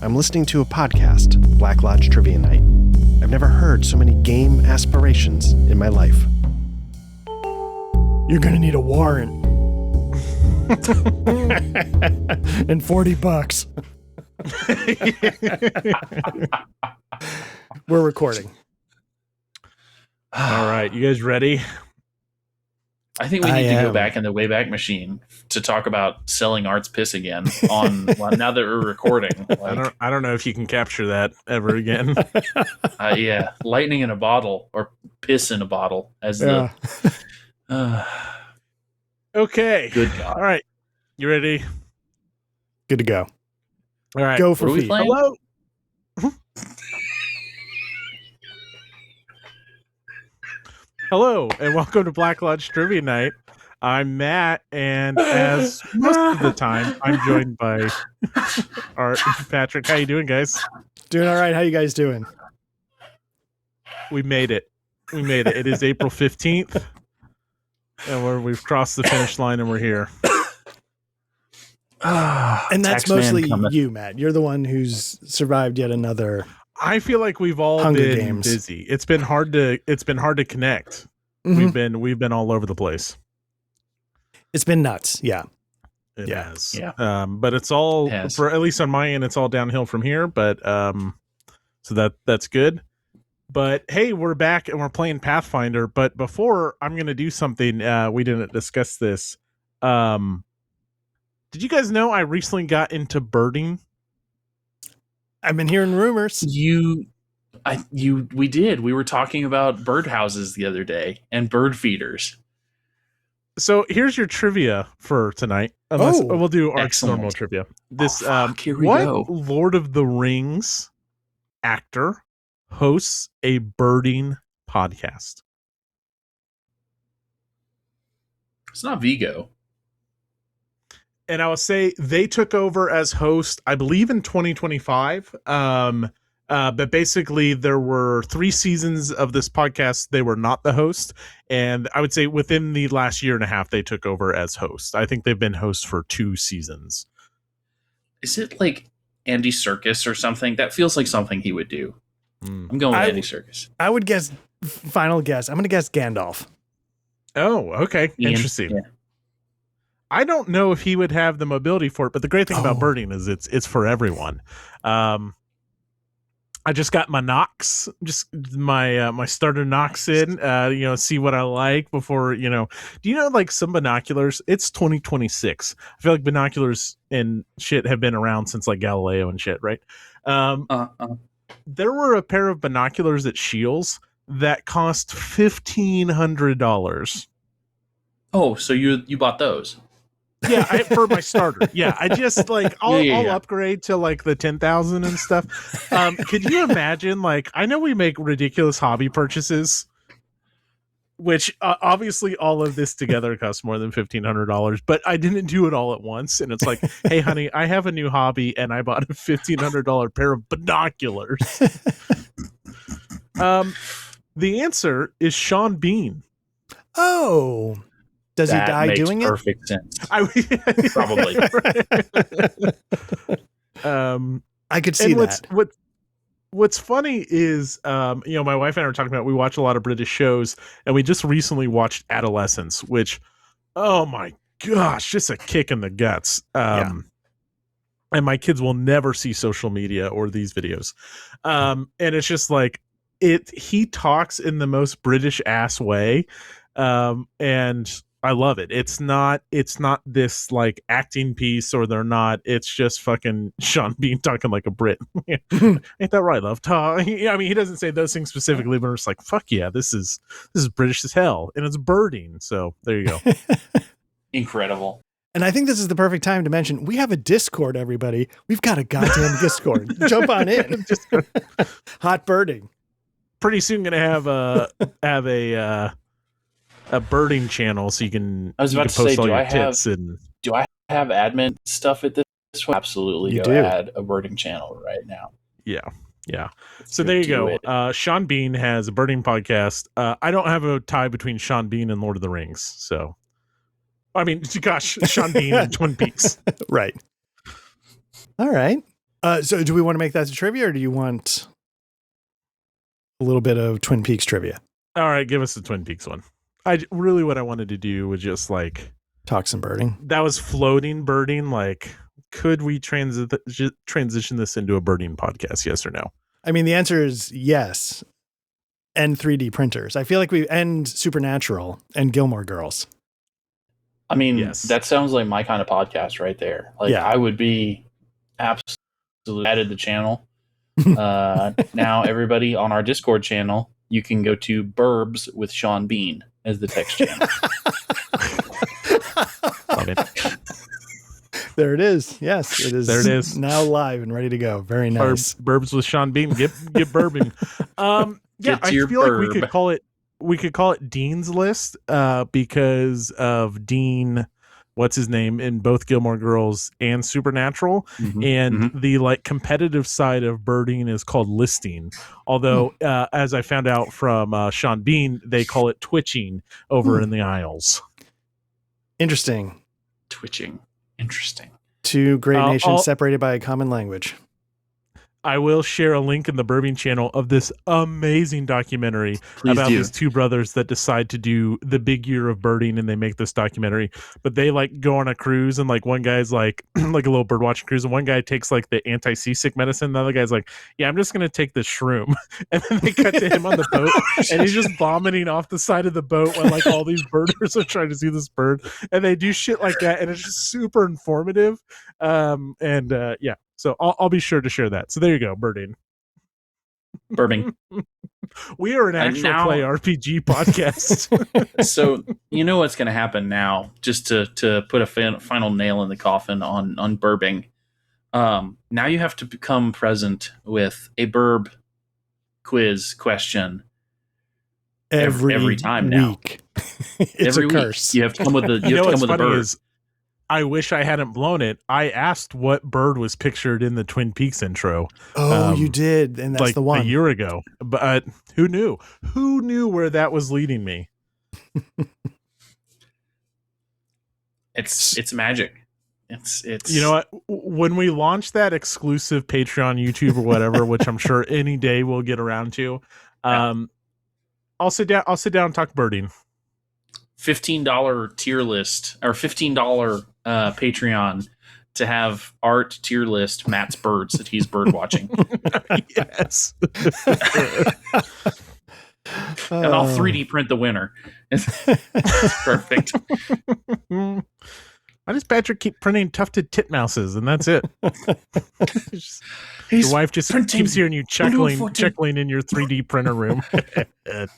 I'm listening to a podcast, Black Lodge Trivia Night. I've never heard so many game aspirations in my life. You're going to need a warrant. And $40. We're recording. All right, you guys ready? I think we need to go back in the Wayback Machine to talk about selling art's piss again. Well, now that we're recording, I don't know if you can capture that ever again. Yeah, lightning in a bottle or piss in a bottle as the. Okay. Good God. All right, you ready? Good to go. All right, go for feet. Hello. Hello, and welcome to Black Lodge Trivia Night. I'm Matt, and as most of the time, I'm joined by Art and Patrick. How you doing, guys? Doing all right. How you guys doing? We made it. It is April 15th, and we've crossed the finish line, and we're here. And that's mostly you, Matt. You're the one who's survived yet another. I feel like we've all Hunger been Games. busy. It's been hard to connect. Mm-hmm. We've been all over the place. It's been nuts. Yeah. It has. Yeah. But it's all for at least on my end, it's all downhill from here. But so that's good. But hey, we're back and we're playing Pathfinder. But before I'm gonna do something, we didn't discuss this. Did you guys know I recently got into birding? I've been hearing rumors. We did. We were talking about birdhouses the other day and bird feeders. So here's your trivia for tonight. Unless we'll do Art's normal trivia. This here we what go. Lord of the Rings actor hosts a birding podcast? It's not Vigo. And I will say they took over as host, I believe, in 2025. But basically, there were 3 seasons of this podcast. They were not the host. And I would say within the last year and a half, they took over as host. I think they've been hosts for 2 seasons. Is it like Andy Serkis or something? That feels like something he would do. I'm going with Andy Serkis. I would guess, final guess, I'm going to guess Gandalf. Oh, okay. Ian? Interesting. Yeah. I don't know if he would have the mobility for it, but the great thing about birding is it's for everyone. I just got my Nox, my starter Nox in, see what I like before, do you know, like some binoculars, it's 2026. I feel like binoculars and shit have been around since like Galileo and shit. Right. There were a pair of binoculars at Shields that cost $1,500. Oh, so you bought those? Yeah, for my starter. Yeah, I just like I'll upgrade to like the 10,000 and stuff. Could you imagine? Like, I know we make ridiculous hobby purchases, which obviously all of this together costs more than $1,500. But I didn't do it all at once, and it's like, hey, honey, I have a new hobby, and I bought a $1,500 pair of binoculars. The answer is Sean Bean. Oh. Does he die doing perfect sense. Probably. I could see that. What's funny is, my wife and I were talking about, we watch a lot of British shows, and we just recently watched Adolescence, which, oh my gosh, just a kick in the guts. And my kids will never see social media or these videos. And it's just like, he talks in the most British ass way. And I love it. It's not this like acting piece, or they're not. It's just fucking Sean Bean talking like a Brit. Ain't that right, love? I mean, he doesn't say those things specifically, but it's like, fuck yeah, this is British as hell, and it's birding. So there you go. Incredible. And I think this is the perfect time to mention we have a Discord, everybody. We've got a goddamn Discord. Jump on in. Hot birding. Pretty soon gonna have a birding channel, so you can. I was about to say, do I have admin stuff at this one? Absolutely, you go do. Add a birding channel right now. Yeah. So there you go. Sean Bean has a birding podcast. I don't have a tie between Sean Bean and Lord of the Rings, so I mean, gosh, Sean Bean and Twin Peaks. Right. All right. So do we want to make that the trivia, or do you want a little bit of Twin Peaks trivia? All right, give us the Twin Peaks one. Really what I wanted to do was just like talk some birding. That was floating birding. Like, could we transition this into a birding podcast? Yes or no? I mean, the answer is yes. And 3D printers. I feel like and Supernatural and Gilmore Girls. I mean, yes. That sounds like my kind of podcast right there. Like, I would be absolutely added the channel. Now, everybody on our Discord channel, you can go to Burbs with Sean Bean as the text channel. Love it. There it is. Yes, it is. There it is. Now live and ready to go. Very nice. Burbs with Sean Bean. Get burbing. Yeah, I feel like we could call it Dean's List because of Dean, what's his name, in both Gilmore Girls and Supernatural. Mm-hmm. And the like competitive side of birding is called listing. Although, as I found out from Sean Bean, they call it twitching over in the Isles. Interesting. Twitching. Interesting. Two great nations separated by a common language. I will share a link in the Birding channel of this amazing documentary these two brothers that decide to do the big year of birding, and they make this documentary. But they like go on a cruise, and like one guy's like like a little bird watching cruise, and one guy takes like the anti-seasick medicine. The other guy's like, yeah, I'm just gonna take this shroom. And then they cut to him on the boat, and he's just vomiting off the side of the boat while like all these birders are trying to see this bird, and they do shit like that, and it's just super informative. Yeah. So I'll be sure to share that. So there you go, birding. Birding. We are an actual play RPG podcast. So you know what's going to happen now, just to put a final nail in the coffin on burbing. Now you have to become present with a burb quiz question every time week. Now. It's every a curse. Week. You have to come with the bird. I wish I hadn't blown it. I asked what bird was pictured in the Twin Peaks intro. Oh, you did, and that's like the one. A year ago. But who knew? Who knew where that was leading me? It's magic. It's you know what? When we launch that exclusive Patreon, YouTube, or whatever, which I'm sure any day we'll get around to, I'll sit down and talk birding. $15 tier list or $15 Patreon to have art tier list Matt's birds that he's bird watching. Yes. And I'll 3D print the winner. It's perfect. I just Patrick keep printing tufted titmouses, and that's it. Your wife just keeps hearing you chuckling in your 3D printer room.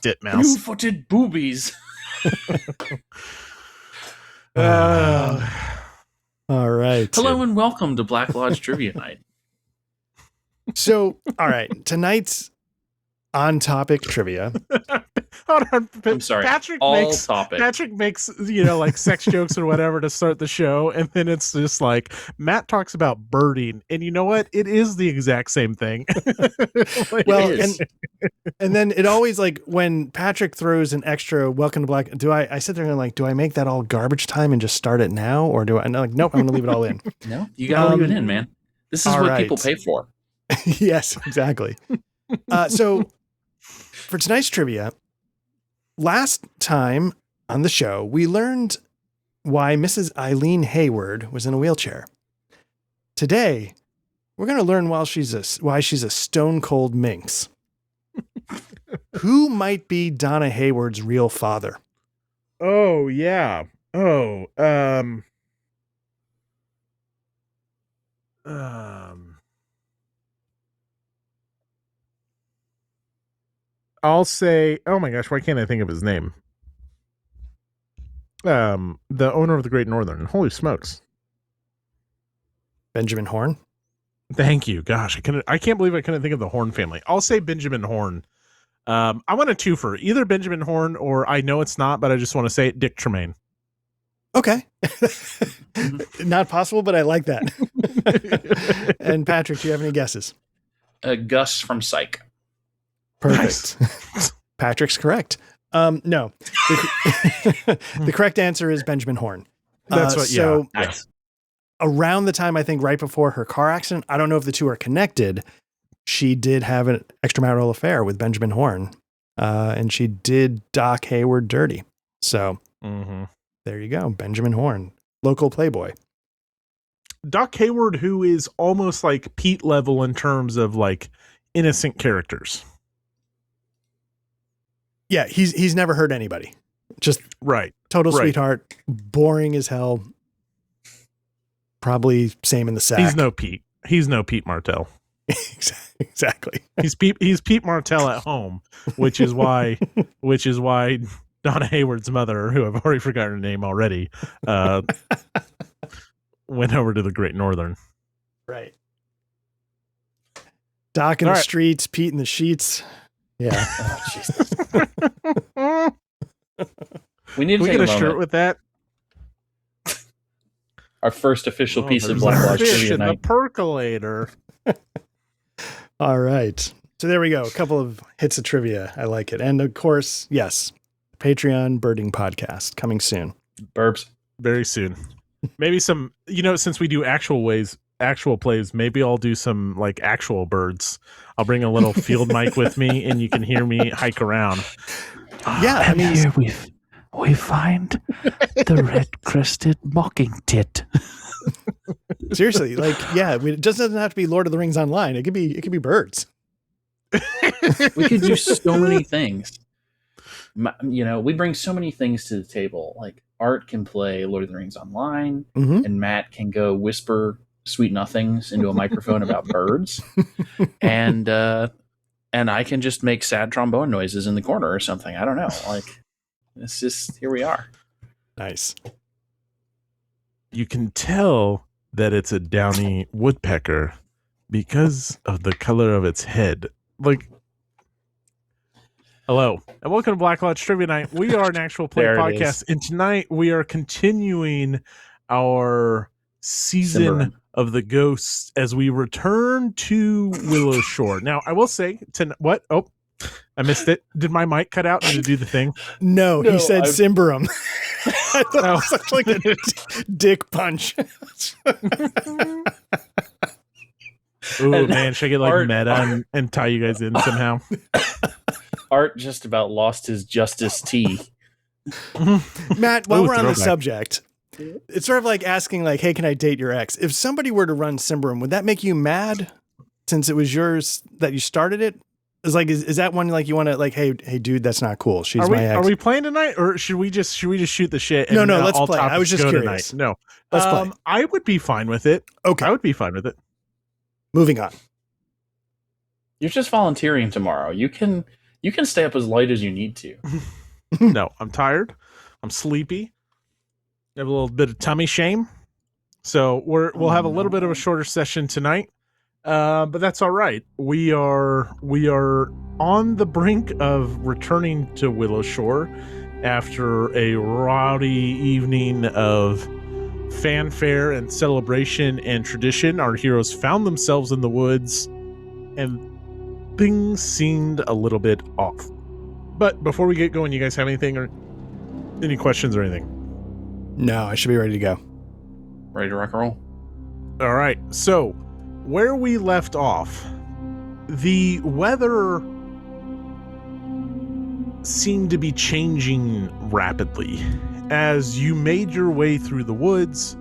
Titmouse. Blue-footed boobies. All right. Hello and welcome to Black Lodge Trivia Night. So, all right, tonight's on-topic trivia. Hold on, I'm sorry. Patrick makes like sex jokes or whatever to start the show, and then it's just like Matt talks about birding, and you know what? It is the exact same thing. Well, and then it always like when Patrick throws an extra "Welcome to Black." I sit there and like, do I make that all garbage time and just start it now, or do I? And like, nope, I'm gonna leave it all in. No, you gotta leave it in, man. This is what people pay for. Yes, exactly. So for tonight's trivia, last time on the show, we learned why Mrs. Eileen Hayward was in a wheelchair. Today, we're going to learn why she's a stone cold minx. Who might be Donna Hayward's real father? Oh, yeah. Oh, I'll say, oh my gosh, why can't I think of his name? The owner of the Great Northern. Holy smokes. Benjamin Horne? Thank you. Gosh, I can't believe I couldn't think of the Horne family. I'll say Benjamin Horne. I want a twofer. Either Benjamin Horne or I know it's not, but I just want to say it, Dick Tremaine. Okay. Not possible, but I like that. And Patrick, do you have any guesses? Gus from Psych. Perfect. Nice. Patrick's correct. No. The correct answer is Benjamin Horne. That's what. So nice. around the time, I think right before her car accident, I don't know if the two are connected, she did have an extramarital affair with Benjamin Horne. And she did Doc Hayward dirty. So there you go. Benjamin Horne, local playboy. Doc Hayward, who is almost like Pete level in terms of like innocent characters. Yeah, he's never hurt anybody. Just total sweetheart, boring as hell. Probably same in the sack. He's no Pete Martell. Exactly. He's Pete Martell at home, which is why Donna Hayward's mother, who I've already forgotten her name already, went over to the Great Northern. Right. Doc in the streets, Pete in the sheets. Yeah. Oh, Jesus. We need to get a shirt with that. Our first official piece of Black Lodge Trivia Night. The percolator. All right. So there we go. A couple of hits of trivia. I like it. And of course, yes, Patreon birding podcast coming soon. Burbs. Very soon. Maybe some, since we do actual plays, maybe I'll do some like actual birds. I'll bring a little field mic with me and you can hear me hike around. Yeah. And here we find the red-crested mocking tit. Seriously, it just doesn't have to be Lord of the Rings Online. It could be birds. We could do so many things. We bring so many things to the table. Like Art can play Lord of the Rings Online, and Matt can go whisper sweet nothings into a microphone about birds, and I can just make sad trombone noises in the corner or something. I don't know. Like, it's just, here we are. Nice. You can tell that it's a downy woodpecker because of the color of its head. Like, hello, and welcome to Black Lodge Trivia Night. We are an actual play podcast, and tonight we are continuing our season of the ghosts as we return to Willowshore. Now, I will say, what? Oh, I missed it. Did my mic cut out? Did it do the thing? No, he said Cymberum. I thought it was such like a dick punch. Ooh, man, should I get like meta and tie you guys in somehow? Art just about lost his justice tea. Matt, while we're on the subject, it's sort of like asking, like, hey, can I date your ex? If somebody were to run Cymberum, would that make you mad since it was yours that you started it? It's like, is that one like you want to like, hey, dude, that's not cool. She's my ex. Are we playing tonight, or should we just shoot the shit? And, no, let's play. I was just curious. Tonight? No, let's play. I would be fine with it. Okay, I would be fine with it. Moving on. You're just volunteering tomorrow. You can stay up as late as you need to. No, I'm tired. I'm sleepy. I have a little bit of tummy shame, so we'll have a little bit of a shorter session tonight. But that's all right. We are on the brink of returning to Willowshore after a rowdy evening of fanfare and celebration and tradition. Our heroes found themselves in the woods, and things seemed a little bit off. But before we get going, you guys have anything or any questions or anything? No, I should be ready to go. Ready to rock and roll? All right. So, where we left off, the weather seemed to be changing rapidly. As you made your way through the woods,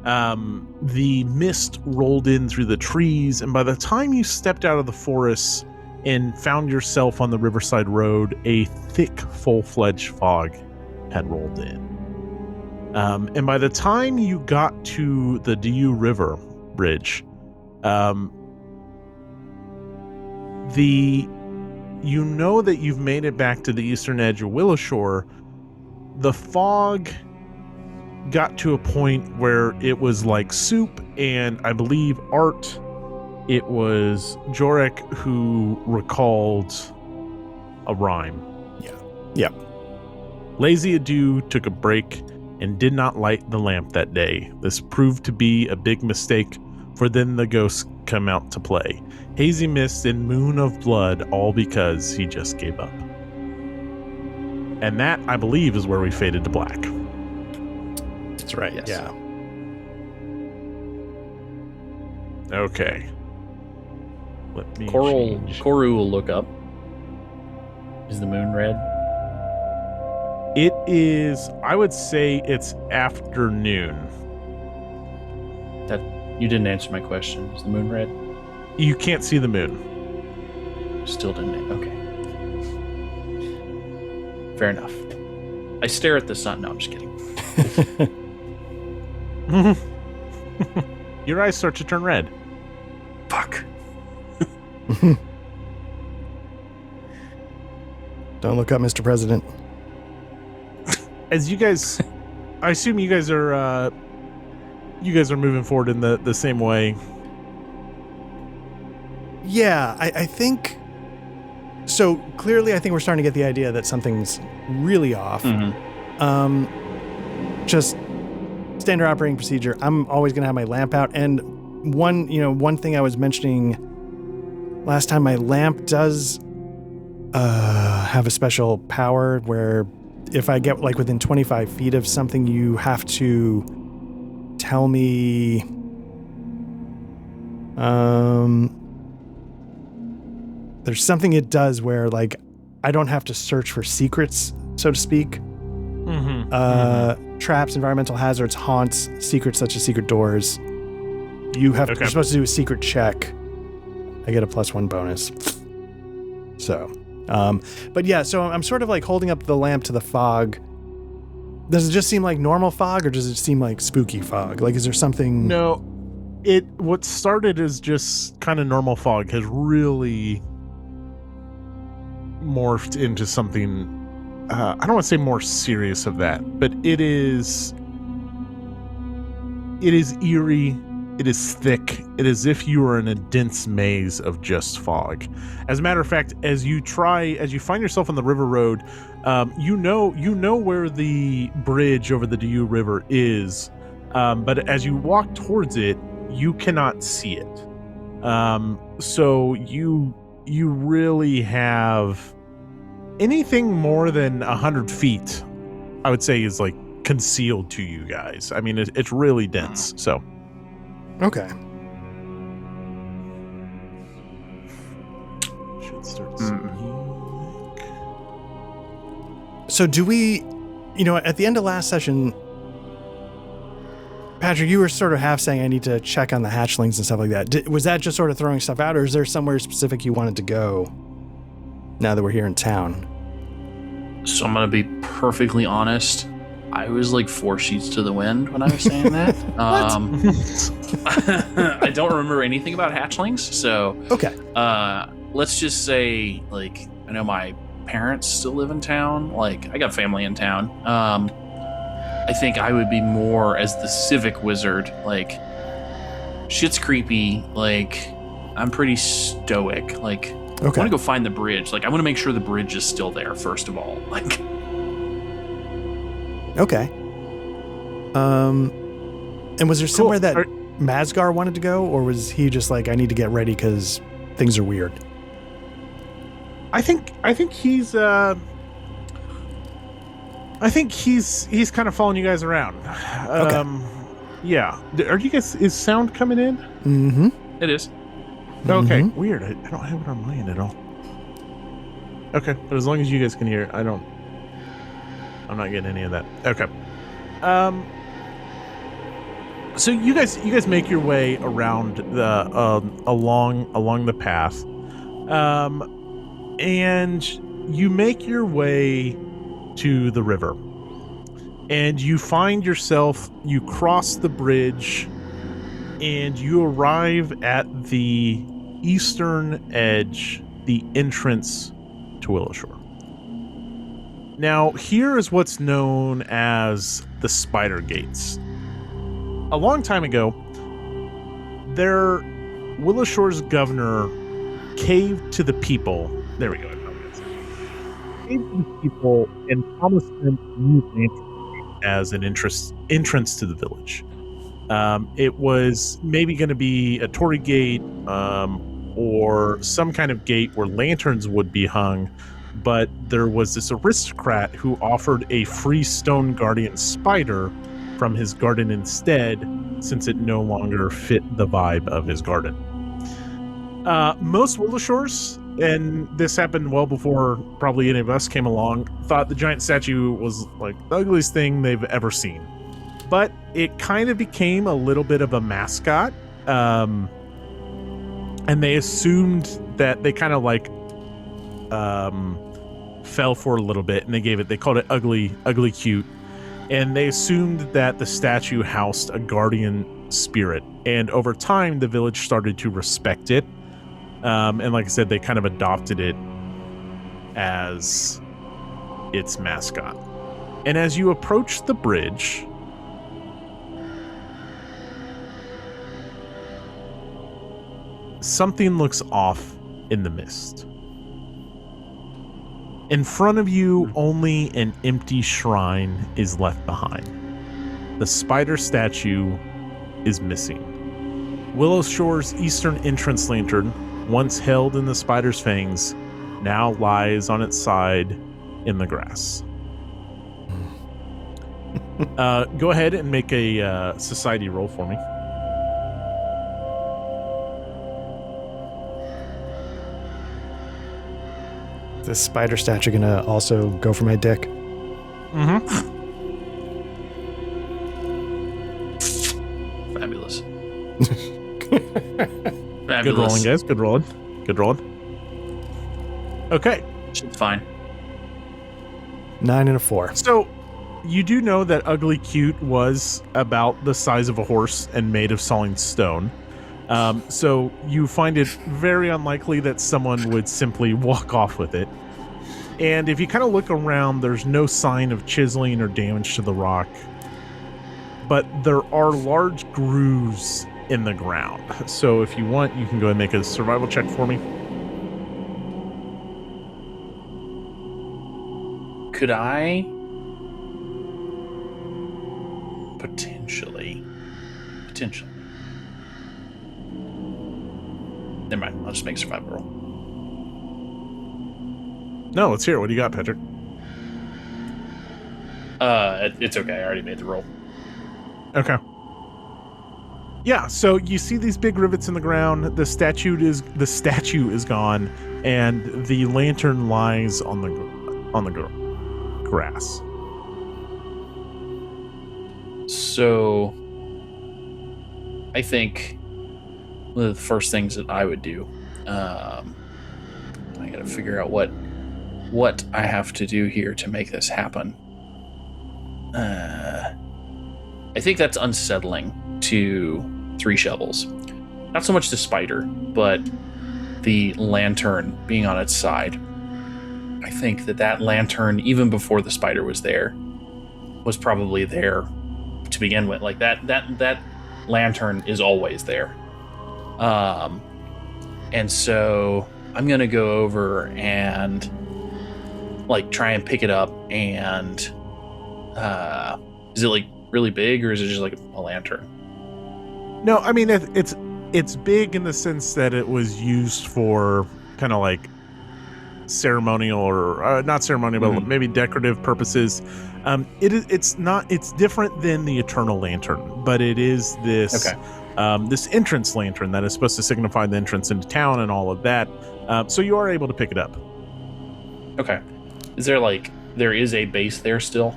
the mist rolled in through the trees, and by the time you stepped out of the forest and found yourself on the Riverside Road, a thick, full-fledged fog had rolled in. And by the time you got to the DU River Bridge, you know that you've made it back to the eastern edge of Willowshore. The fog got to a point where it was like soup, and I believe Art, it was Jorek who recalled a rhyme. Yeah. Lazy Ado took a break and did not light the lamp that day. This proved to be a big mistake, for then the ghosts come out to play. Hazy mist and moon of blood, all because he just gave up. And that, I believe, is where we faded to black. That's right. Yes. Yeah. Okay. Let me change. Koru will look up. Is the moon red? It is, I would say it's afternoon. That you didn't answer my question. Is the moon red? You can't see the moon. Still didn't. Okay. Fair enough. I stare at the sun. No, I'm just kidding. Your eyes start to turn red. Fuck. Don't look up, Mr. President. As you guys, I assume you guys are moving forward in the same way. Yeah, I think so. Clearly, I think we're starting to get the idea that something's really off. Just standard operating procedure. I'm always going to have my lamp out, and one thing I was mentioning last time, my lamp does have a special power where if I get like within 25 feet of something, you have to tell me there's something it does where like I don't have to search for secrets, so to speak. Traps, environmental hazards, haunts, secrets such as secret doors. You're supposed to do a secret check. I get a +1 bonus. So, but yeah, so I'm sort of like holding up the lamp to the fog. Does it just seem like normal fog, or does it seem like spooky fog? Like, is there something? No, what started as just kind of normal fog has really morphed into something. I don't want to say more serious of that, but it is eerie. It is thick. It is as if you are in a dense maze of just fog. As a matter of fact, as you find yourself on the river road, you know where the bridge over the Diu River is, but as you walk towards it, you cannot see it. So you really have anything more than 100 feet, I would say, is like concealed to you guys. I mean, it's really dense. So. Okay. Should start. So do we, at the end of last session, Patrick, you were sort of half saying I need to check on the hatchlings and stuff like that. Was that just sort of throwing stuff out, or is there somewhere specific you wanted to go now that we're here in town? So I'm going to be perfectly honest. I was like 4 sheets to the wind when I was saying that. I don't remember anything about hatchlings, so okay. Let's just say, like, I know my parents still live in town. Like, I got family in town. I think I would be more as the civic wizard. Like, shit's creepy. Like, I'm pretty stoic. Like, I want to go find the bridge. Like, I want to make sure the bridge is still there, first of all. Like. Okay. And was there somewhere that Masgar wanted to go, or was he just like, I need to get ready because things are weird? I think he's kind of following you guys around. Yeah. Are you guys? Is sound coming in? Mm-hmm. It is. Okay. Weird. I don't have it on my end at all. Okay, but as long as you guys can hear, I'm not getting any of that. Okay. So you guys make your way around the along the path, and you make your way to the river, and you find yourself. You cross the bridge, and you arrive at the eastern edge, the entrance to Willowshore. Now, here is what's known as the Spider Gates. A long time ago, Willowshore's governor caved to the people. There we go. Caved to the people and promised them a new lantern as an entrance to the village. It was maybe going to be a Torii gate or some kind of gate where lanterns would be hung. But there was this aristocrat who offered a free stone guardian spider from his garden instead, since it no longer fit the vibe of his garden. Most Willowshores, and this happened well before probably any of us came along, thought the giant statue was like the ugliest thing they've ever seen. But it kind of became a little bit of a mascot. And they assumed that they kind of like fell for a little bit, and they called it ugly cute. And they assumed that the statue housed a guardian spirit. And over time, the village started to respect it. And like I said, they kind of adopted it as its mascot. And as you approach the bridge, something looks off in the mist. In front of you, only an empty shrine is left behind. The spider statue is missing. Willowshore's eastern entrance lantern, once held in the spider's fangs, now lies on its side in the grass. Go ahead and make a society roll for me. This spider statue gonna also go for my dick? Mm-hmm. Fabulous. Good rolling, guys. Good rolling. Good rolling. Okay. Shit's fine. 9 and a 4. So, you do know that Ugly Cute was about the size of a horse and made of solid stone. So you find it very unlikely that someone would simply walk off with it. And if you kind of look around, there's no sign of chiseling or damage to the rock. But there are large grooves in the ground. So if you want, you can go and make a survival check for me. Could I potentially never mind, I'll just make a survival roll. No, let's hear it. What do you got, Patrick? It's okay, I already made the roll. Okay. Yeah, so you see these big rivets in the ground. The statue is gone, and the lantern lies on the grass. So I think one of the first things that I would do, I gotta figure out what I have to do here to make this happen. I think that's unsettling to 3 shovels. Not so much the spider, but the lantern being on its side. I think that lantern, even before the spider was there, was probably there to begin with. Like that lantern is always there. And so I'm gonna go over and like try and pick it up. And is it like really big, or is it just like a lantern? No, I mean it's big in the sense that it was used for kind of like ceremonial or not ceremonial, but maybe decorative purposes. It's different than the Eternal Lantern, but it is this this entrance lantern that is supposed to signify the entrance into town and all of that. So you are able to pick it up. Okay. Is there is a base there still?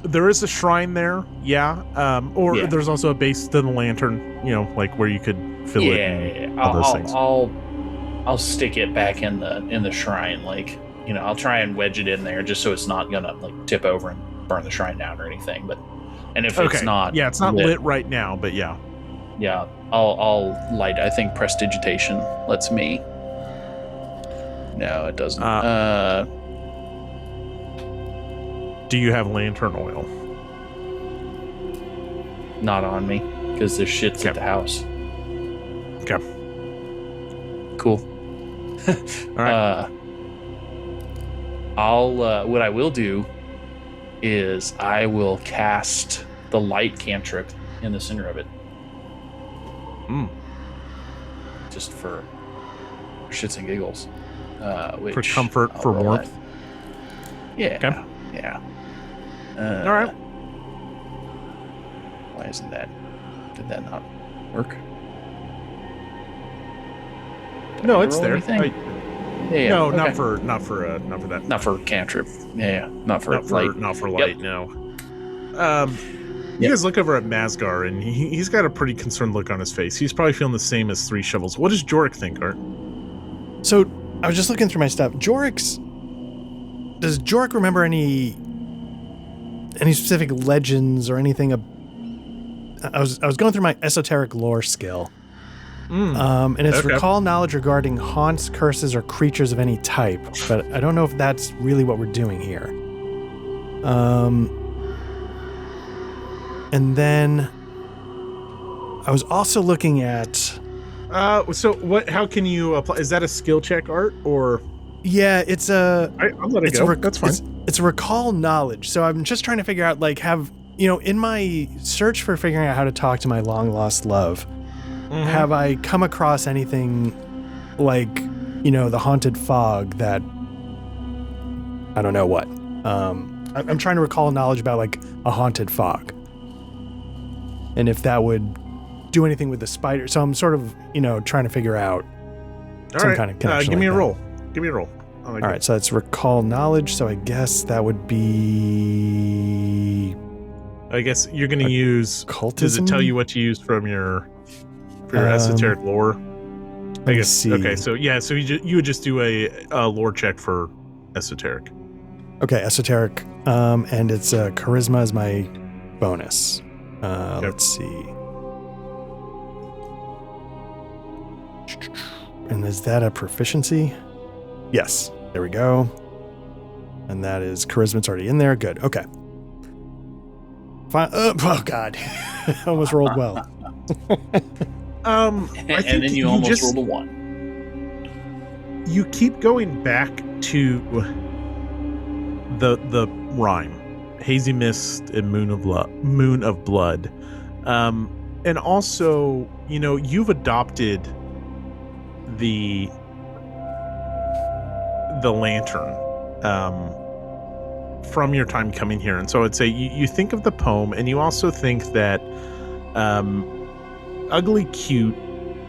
There is a shrine there, yeah. There's also a base to the lantern, like where you could fill it and all those things. I'll stick it back in the shrine, like, I'll try and wedge it in there just so it's not gonna like tip over and burn the shrine down or anything. And if it's not, it's not lit right now, but yeah, I'll light. I think prestidigitation lets me. No, it doesn't. Do you have lantern oil? Not on me, because there's shit's at the house. Okay. Cool. All right. What I will do is I will cast the light cantrip in the center of it. Just for shits and giggles. For comfort, for warmth. Yeah. Okay. Yeah. All right. Why isn't that? Did that not work? No, it's roll there. anything? No, not okay. for that. Not for cantrip. Yeah, not for light. Not for light. Yep. No. You Yep. guys look over at Masgar, and he's got a pretty concerned look on his face. He's probably feeling the same as Three Shovels. What does Jorik think, Art? So I was just looking through my stuff. Does Jorik remember any specific legends or anything? I was going through my esoteric lore skill. And it's Okay. recall knowledge regarding haunts, curses, or creatures of any type, but I don't know if that's really what we're doing here. And then I was also looking at... So what? How can you apply? Is that a skill check, Art, or? Yeah, it's a... I'll let it go. That's fine. It's recall knowledge. So I'm just trying to figure out, like, in my search for figuring out how to talk to my long lost love, have I come across anything like, the haunted fog that, I don't know what. I'm trying to recall knowledge about, like, a haunted fog. And if that would do anything with the spider. So I'm sort of, trying to figure out some kind of connection. Give me like a that. roll. Give me a roll. All right, so that's recall knowledge. So I guess that would be... I guess you're going to use... cultism? Does it tell you what to use from your esoteric lore? Let me see. Okay, so yeah, so you would just do a lore check for esoteric. Okay, esoteric, and it's charisma is my bonus. Let's see. And is that a proficiency? Yes, there we go. And that is charisma. It's already in there. Good. Okay. Fine. Oh God, almost rolled well. I think and then you almost just rolled a 1. You keep going back to the rhyme, hazy mist and moon of blood, and also you've adopted the lantern from your time coming here, and so I'd say you think of the poem, and you also think that Ugly Cute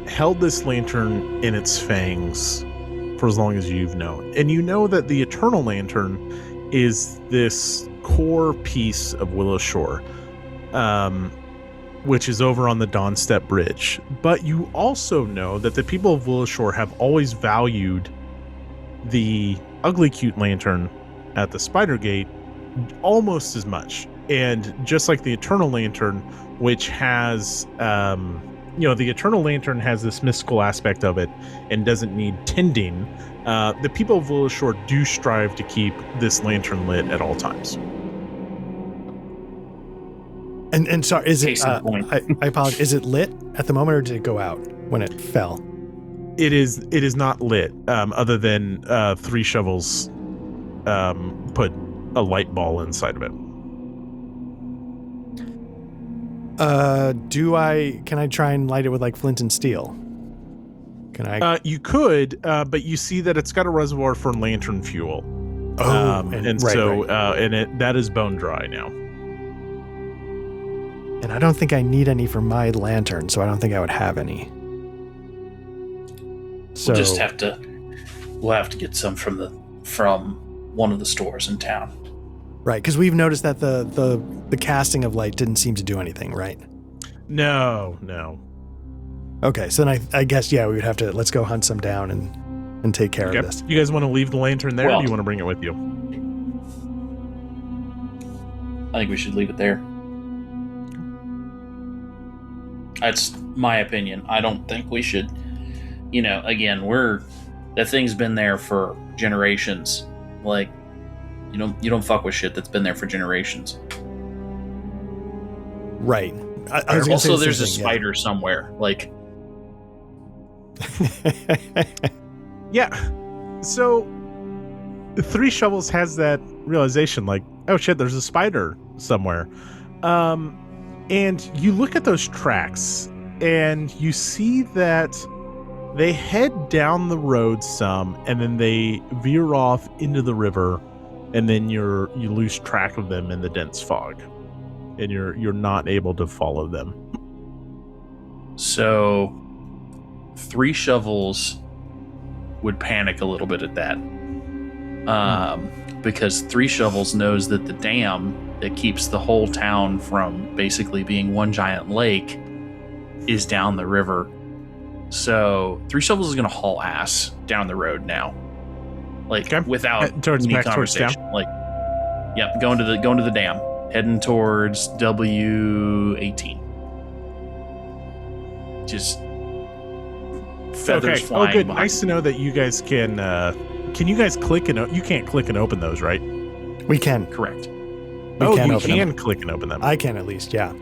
held this lantern in its fangs for as long as you've known, and you know that the Eternal Lantern is this core piece of Willowshore, which is over on the Dawnstep Bridge. But you also know that the people of Willowshore have always valued the Ugly Cute Lantern at the Spider Gate almost as much. And just like the Eternal Lantern, which has, the Eternal Lantern has this mystical aspect of it and doesn't need tending, the people of Willowshore do strive to keep this lantern lit at all times. And sorry, is it? Case in point. I apologize. Is it lit at the moment, or did it go out when it fell? It is not lit, other than Three Shovels put a light ball inside of it. Can I try and light it with like flint and steel? Can I? You could, but you see that it's got a reservoir for lantern fuel. That is bone dry now. And I don't think I need any for my lantern, so I don't think I would have any. So We'll have to get some from one of the stores in town. Right, because we've noticed that the casting of light didn't seem to do anything, right? No. Okay, so then I guess, we would have to, let's go hunt some down and take care of this. You guys want to leave the lantern there, or do you want to bring it with you? I think we should leave it there. That's my opinion. I don't think we should, again, that thing's been there for generations. Like, you don't fuck with shit that's been there for generations. Right. Also, there's a spider somewhere. Like, yeah. So, Three Shovels has that realization, like, oh shit, there's a spider somewhere. And you look at those tracks, and you see that they head down the road some, and then they veer off into the river and then you lose track of them in the dense fog, and you're not able to follow them. So 3 Shovels would panic a little bit at that. Because 3 Shovels knows that the dam that keeps the whole town from basically being one giant lake is down the river. So 3 Shovels is going to haul ass down the road now, like without towards any back towards conversation. town? Like, yep, going to the dam, heading towards W18. Just feathers flying. Oh, good. Behind. Nice to know that you guys can. Can you guys click and you can't click and open those, right? We can. Correct. We you open can them. click and open them. I can at least, yeah.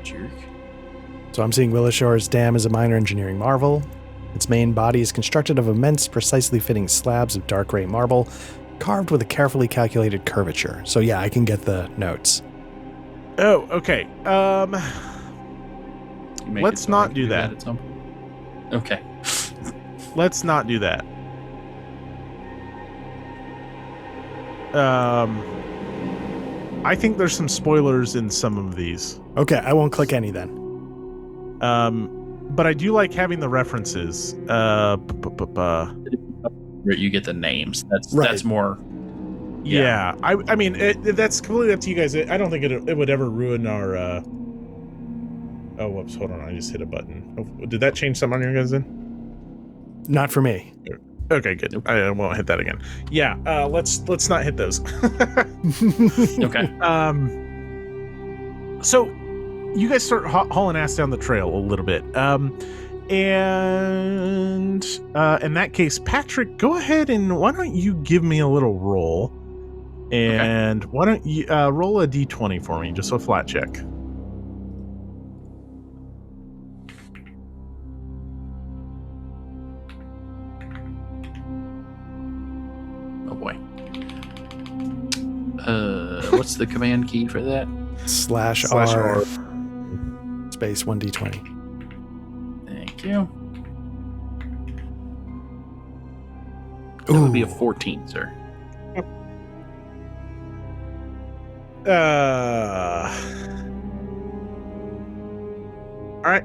Jerk. So I'm seeing Willowshore's dam is a minor engineering marvel. Its main body is constructed of immense, precisely fitting slabs of dark gray marble, carved with a carefully calculated curvature. So yeah, I can get the notes. Oh, okay. Make Let's it so not I do can that. at some point. Okay. Let's not do that. I think there's some spoilers in some of these. Okay, I won't click any then. But I do like having the references. You get the names. That's Right. that's more. Yeah. I mean, that's completely up to you guys. I don't think it would ever ruin our. Oh, whoops! Hold on, I just hit a button. Oh, did that change something on your guys' end? Not for me. Okay, good. I won't hit that again. Yeah, let's not hit those. Okay. So you guys start hauling ass down the trail a little bit. And in that case, Patrick, go ahead and why don't you give me a little roll? And why don't you roll a d20 for me, just a flat check. Oh boy. What's the command key for that? / R space 1d20. Thank you. That would be a 14, sir. All right.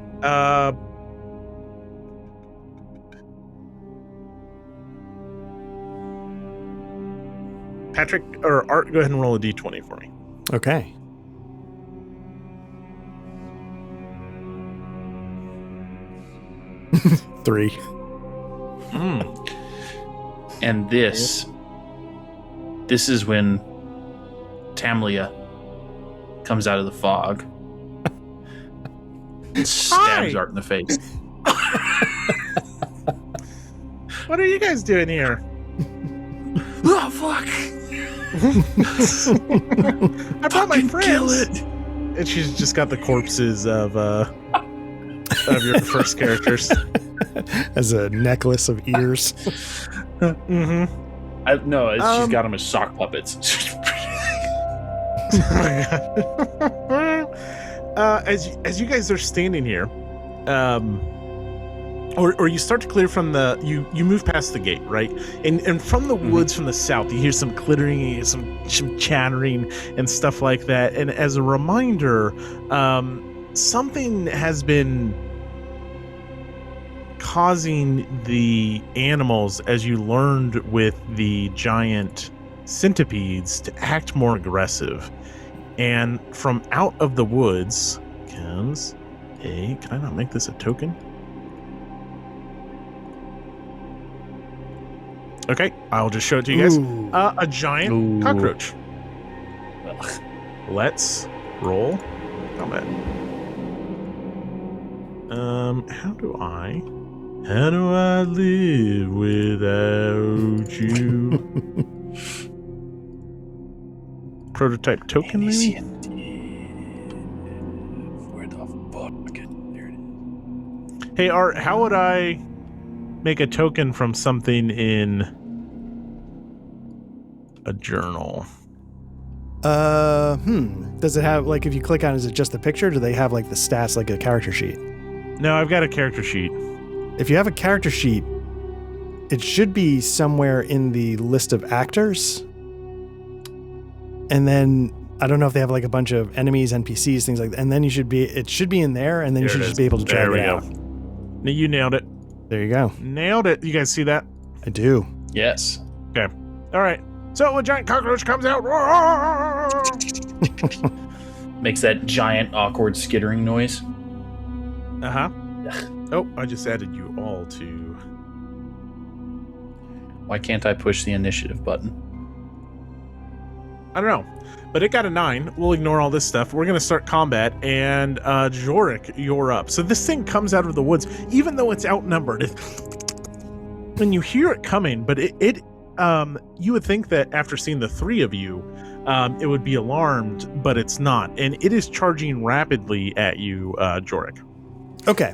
Patrick or Art, go ahead and roll a d20 for me. Okay. Three. And this is when Tamlia comes out of the fog and stabs Art in the face. What are you guys doing here? Oh fuck! I brought my friends. Kill it. And she's just got the corpses of your first characters. As a necklace of ears. Mm-hmm. She's got them as sock puppets. As you guys are standing here, or you start to clear from you move past the gate, right? And from the woods from the south, you hear some clittering, you hear some chattering and stuff like that. And as a reminder, something has been causing the animals, as you learned with the giant centipedes, to act more aggressive. And from out of the woods comes can I not make this a token? Okay, I'll just show it to you guys. Ooh. A giant cockroach. Let's roll combat. How do I live without you? Prototype token, maybe? Where the fuck? There it is. Hey, Art, how would I make a token from something in a journal? Does it have, like, if you click on it, is it just the picture? Do they have, like, the stats, like a character sheet? No, I've got a character sheet. If you have a character sheet, it should be somewhere in the list of actors. And then I don't know if they have like a bunch of enemies, NPCs, things like that. And then it should be in there, and then you should just be able to drag it out. You nailed it. There you go. Nailed it. You guys see that? I do. Yes. Okay. All right. So a giant cockroach comes out. Makes that giant, awkward skittering noise. Uh-huh. Oh, I just added you all to... Why can't I push the initiative button? I don't know. But it got a 9. We'll ignore all this stuff. We're going to start combat. And Jorik, you're up. So this thing comes out of the woods, even though it's outnumbered. And you hear it coming, but it you would think that after seeing the three of you, it would be alarmed, but it's not. And it is charging rapidly at you, Jorik. Okay.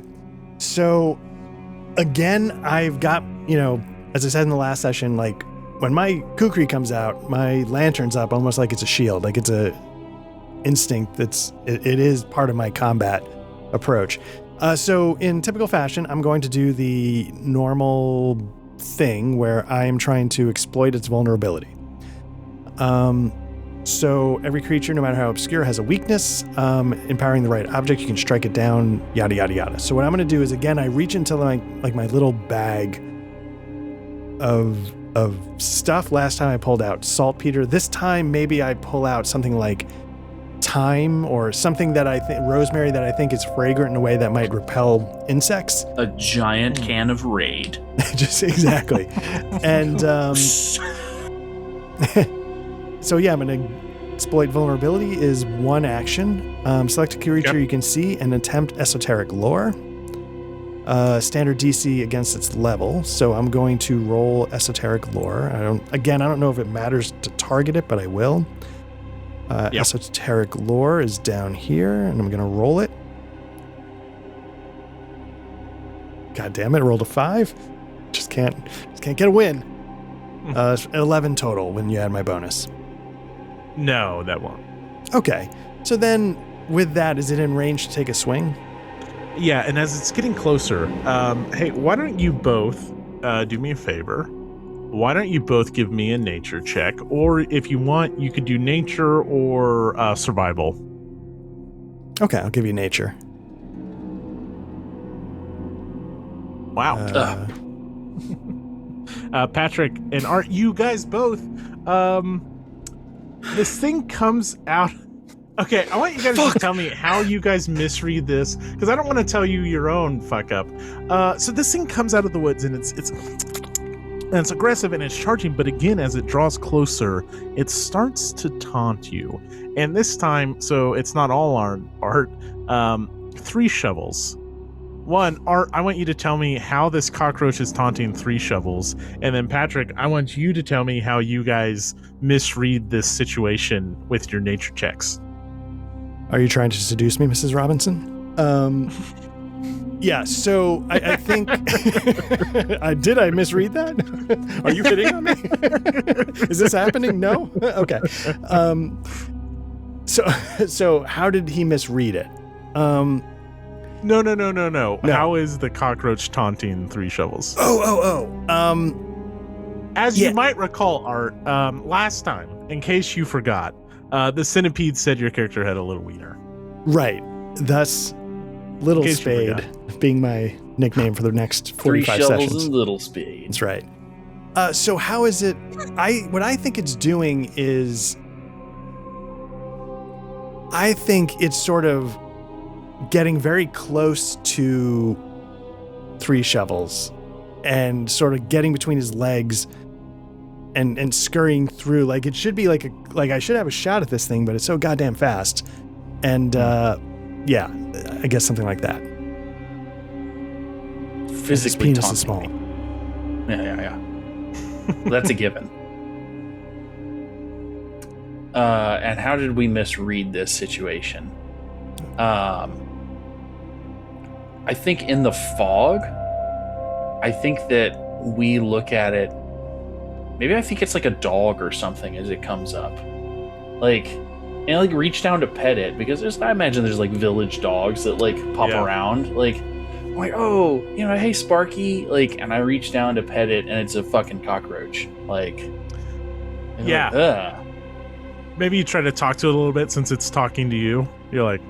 So, again, I've got, as I said in the last session, like, when my kukri comes out, my lantern's up almost like it's a shield. Like, it's a instinct it is part of my combat approach. So, in typical fashion, I'm going to do the normal thing where I am trying to exploit its vulnerability. So every creature, no matter how obscure, has a weakness. Empowering the right object, you can strike it down, yada, yada, yada. So what I'm going to do is, again, I reach into my little bag of stuff. Last time I pulled out saltpeter. This time, maybe I pull out something like thyme or something that rosemary that I think is fragrant in a way that might repel insects. A giant can of Raid. Just exactly. And so yeah, I'm going to exploit vulnerability is one action. Select a creature you can see and attempt esoteric lore. Standard DC against its level. So I'm going to roll esoteric lore. I don't know if it matters to target it, but I will. Esoteric lore is down here, and I'm going to roll it. God damn it, I rolled a 5. Just can't get a win. 11 total when you add my bonus. No, that won't. Okay. So then with that, is it in range to take a swing? Yeah, and as it's getting closer, hey, why don't you both do me a favor? Why don't you both give me a nature check? Or if you want, you could do nature or survival. Okay, I'll give you nature. Wow. Patrick and Art, you guys both, this thing comes out. Okay, I want you guys to tell me how you guys misread this, because I don't want to tell you your own fuck up. So this thing comes out of the woods, and it's aggressive and it's charging, but again, as it draws closer, it starts to taunt you. And this time, so it's not all Art, 3 shovels. 1, Art, I want you to tell me how this cockroach is taunting 3 shovels. And then Patrick, I want you to tell me how you guys misread this situation with your nature checks. Are you trying to seduce me, Mrs. Robinson? Yeah, so I think... Did I misread that? Are you hitting on me? Is this happening? No? Okay. So how did he misread it? No. How is the cockroach taunting 3 shovels? As you might recall, Art, last time, in case you forgot, the centipede said your character had a little wiener. Right. Thus, Little Spade being my nickname for the next 45 sessions. 3 sessions. shovels and Little Spade. That's right. So how is it... What I think it's doing is... I think it's sort of getting very close to 3 shovels and sort of getting between his legs and scurrying through. Like, it should be like I should have a shot at this thing, but it's so goddamn fast. And yeah, I guess something like that. Physically his penis taunting is small. me. Yeah. That's a given. And how did we misread this situation? I think in the fog, I think that we look at it. Maybe I think it's like a dog or something as it comes up. Like, and reach down to pet it, because I imagine there's like village dogs that like pop around. Like, I'm like, oh, hey, Sparky, like, and I reach down to pet it, and it's a fucking cockroach, like, Yeah. like, ugh. Maybe you try to talk to it a little bit since it's talking to you. You're like,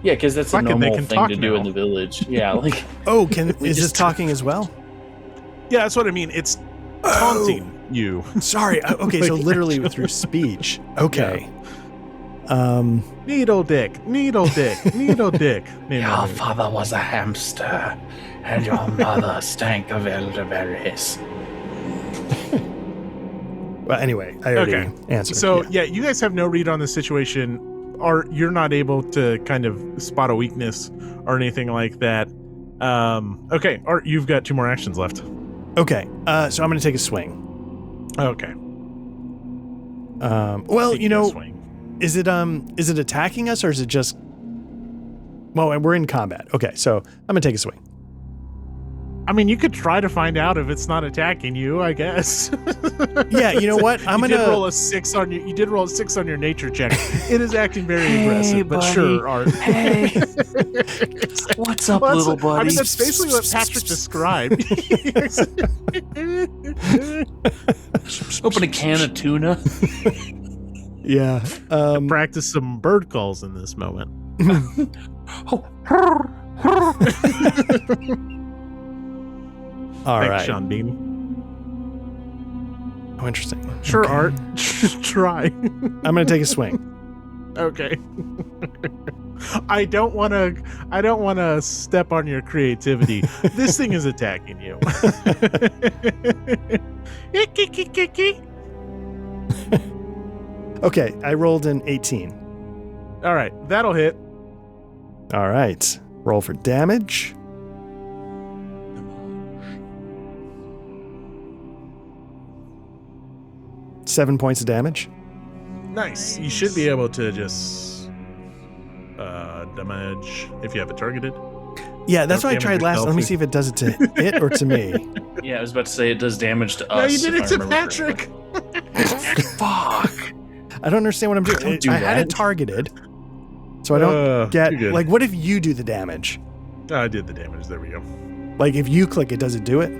Yeah, because that's a Fuck it, they normal can thing talk to do now. in the village. Yeah, like, Oh, is this talking as well? yeah, that's what I mean. It's taunting you. Sorry. Okay, so literally through speech. Okay. Needle dick, needle dick, needle dick. Your father was a hamster, and your mother stank of elderberries. Well, anyway, I already answered. So yeah, you guys have no read on the situation, or you're not able to kind of spot a weakness or anything like that. Okay, Art, you've got 2 more actions left. Okay, so I'm going to take a swing. Okay. Well, Taking a swing. is it attacking us or is it just? Well, we're in combat. Okay, so I'm going to take a swing. I mean, you could try to find out if it's not attacking you, I guess. Yeah, you know what? You did roll a 6 on your. You did roll a 6 on your nature check. It is acting very aggressive, but buddy. sure, Art. Hey, what's up, Well, little buddy? I mean, that's basically what Patrick described. Open a can of tuna. Yeah. Practice some bird calls in this moment. All Thanks, right. Sean Bean. Oh, interesting. Sure, Okay. Art. Try. I'm going to take a swing. Okay. I don't want to step on your creativity. This thing is attacking you. Okay, I rolled an 18. All right, that'll hit. All right. Roll for damage. Seven points of damage. Nice. You should be able to just damage if you have it targeted. Yeah, that's Or what I damage tried last. yourself. Let me see if it does it to it or to me. yeah, I was about to say it does damage to No, us. you did if it I to remember Patrick. correctly. Fuck. I don't understand what I'm doing. Don't do I had it that. targeted, so I don't too get. good. Like, what if you do the damage? I did the damage. There we go. Like, if you click it, does it do it?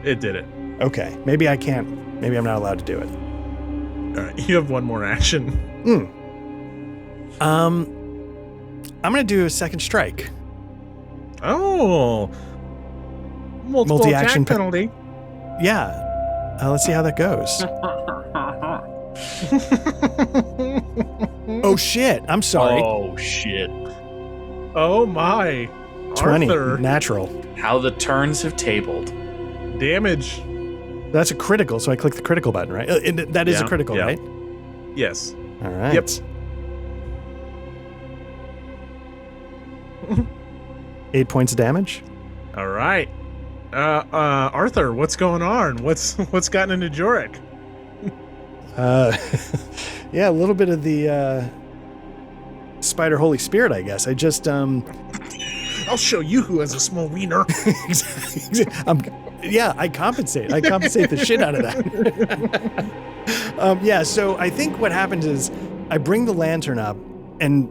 It did it. Okay, maybe I can't. Maybe I'm not allowed to do it. All right, you have 1 more action. I'm gonna do a second strike. Oh, multiple Multi-action attack penalty. Yeah. Let's see how that goes. Oh shit! I'm sorry. Oh shit! Oh my. 20 Arthur. natural. How the turns have tabled. Damage. That's a critical, so I click the critical button, right? That is a Yeah, critical, yeah. right? Yes. All right. Yep. 8 points of damage. All right. Arthur, what's going on? What's gotten into Jorik? Yeah, a little bit of the Spider Holy Spirit, I guess. I just I'll show you who has a small wiener. I compensate. I compensate the shit out of that. Yeah, so I think what happens is I bring the lantern up, and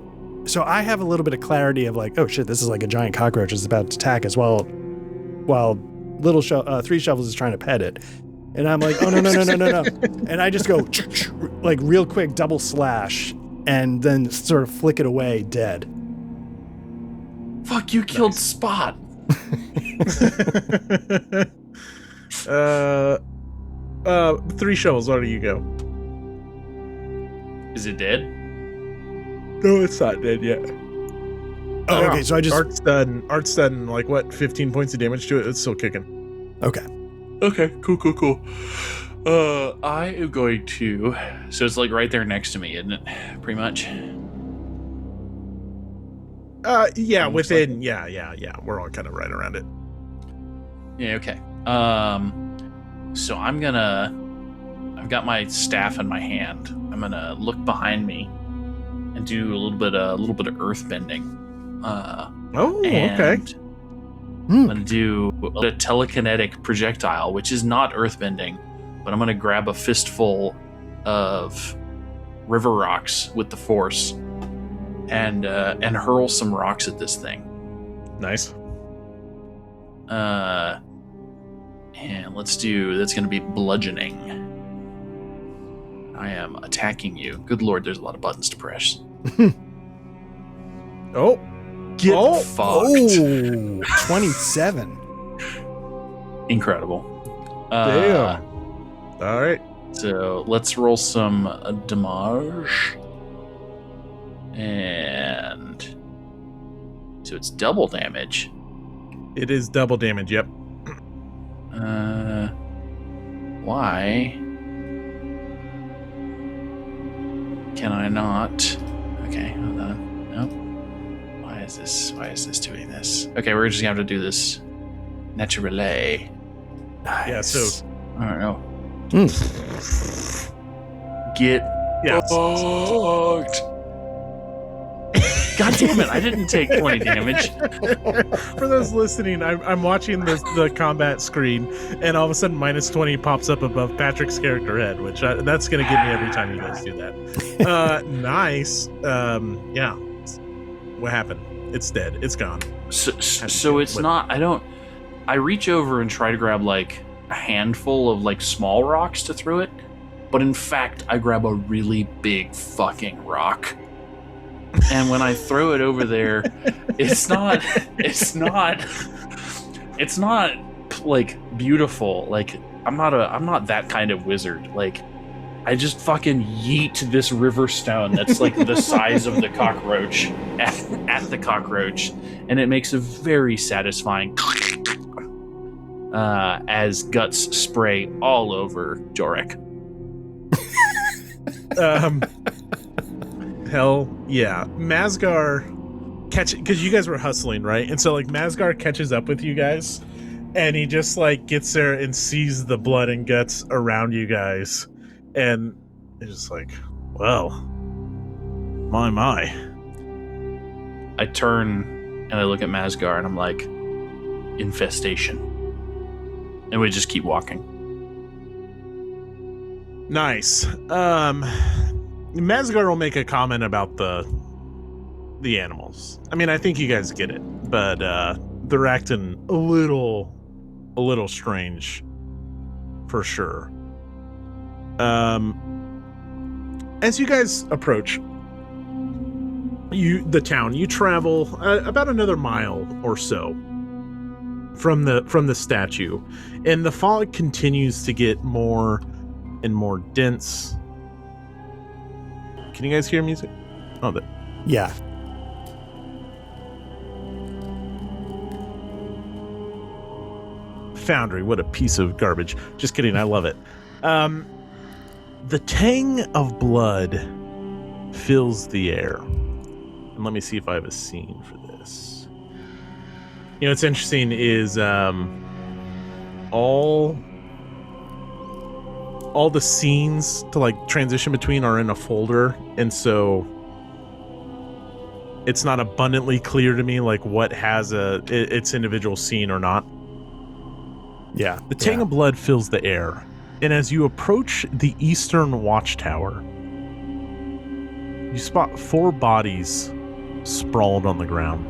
so I have a little bit of clarity of like, oh shit, this is like a giant cockroach is about to attack us while little Three Shovels is trying to pet it. And I'm like, oh, no. And I just go, like, real quick, double slash, and then sort of flick it away, dead. Fuck, you killed Spot. Three Shovels, where do you go? Is it dead? No, it's not dead yet. Oh, okay, so I just... Art's done, like, what, 15 points of damage to it? It's still kicking. Okay. Okay, cool. I am going to... So it's like right there next to me, isn't it? Pretty much. Yeah, Looks within... Yeah. We're all kind of right around it. Yeah, okay. So I'm gonna... I've got my staff in my hand. I'm gonna look behind me and do a little bit of earth bending. Okay. I'm gonna do a telekinetic projectile, which is not earthbending, but I'm gonna grab a fistful of river rocks with the force and hurl some rocks at this thing. Nice. And that's going to be bludgeoning. I am attacking you. Good lord, there's a lot of buttons to press. Oh. Get fucked. Oh, 27. Incredible. Damn. All right. So let's roll some damage. And so it's double damage. It is double damage, yep. Why can I not? Okay, hold on. Nope. Why is this doing this? Okay, we're just gonna have to do this naturally. Nice. Yeah, so I don't know. Get fucked. God damn it, I didn't take 20 damage. For those listening, I'm watching the combat screen, and all of a sudden minus 20 pops up above Patrick's character head, which that's going to get me every time you guys do that. Nice. Yeah. What happened? It's dead. It's gone. So it's not, I reach over and try to grab like a handful of like small rocks to throw it, but in fact, I grab a really big fucking rock. And when I throw it over there, it's not like beautiful. Like I'm not that kind of wizard. Like I just fucking yeet this river stone that's like the size of the cockroach at the cockroach, and it makes a very satisfying as guts spray all over Jorik. Hell yeah. Masgar because you guys were hustling, right? And so like Masgar catches up with you guys, and he just like gets there and sees the blood and guts around you guys, and it's just like, well, my. I turn and I look at Masgar and I'm like, infestation. And we just keep walking. Nice. Masgar will make a comment about the animals. I mean, I think you guys get it, but they're acting a little strange, for sure. As you guys approach the town, you travel about another mile or so from the statue, and the fog continues to get more and more dense. Can you guys hear music? Oh, Yeah. Foundry, what a piece of garbage. Just kidding, I love it. The tang of blood fills the air. And let me see if I have a scene for this. You know, what's interesting is all the scenes to like transition between are in a folder, and so it's not abundantly clear to me like what has its individual scene or not. Yeah. The tang of blood fills the air, and as you approach the eastern watchtower, you spot 4 bodies sprawled on the ground.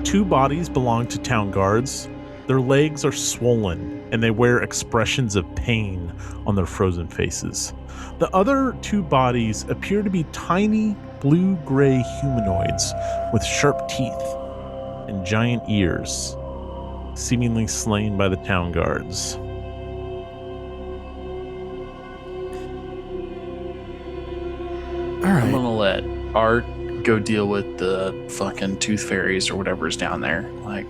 2 bodies belong to town guards. Their legs are swollen, and they wear expressions of pain on their frozen faces. The other 2 bodies appear to be tiny blue-gray humanoids with sharp teeth and giant ears, seemingly slain by the town guards. All right. I'm gonna let Art go deal with the fucking tooth fairies or whatever's down there. Like,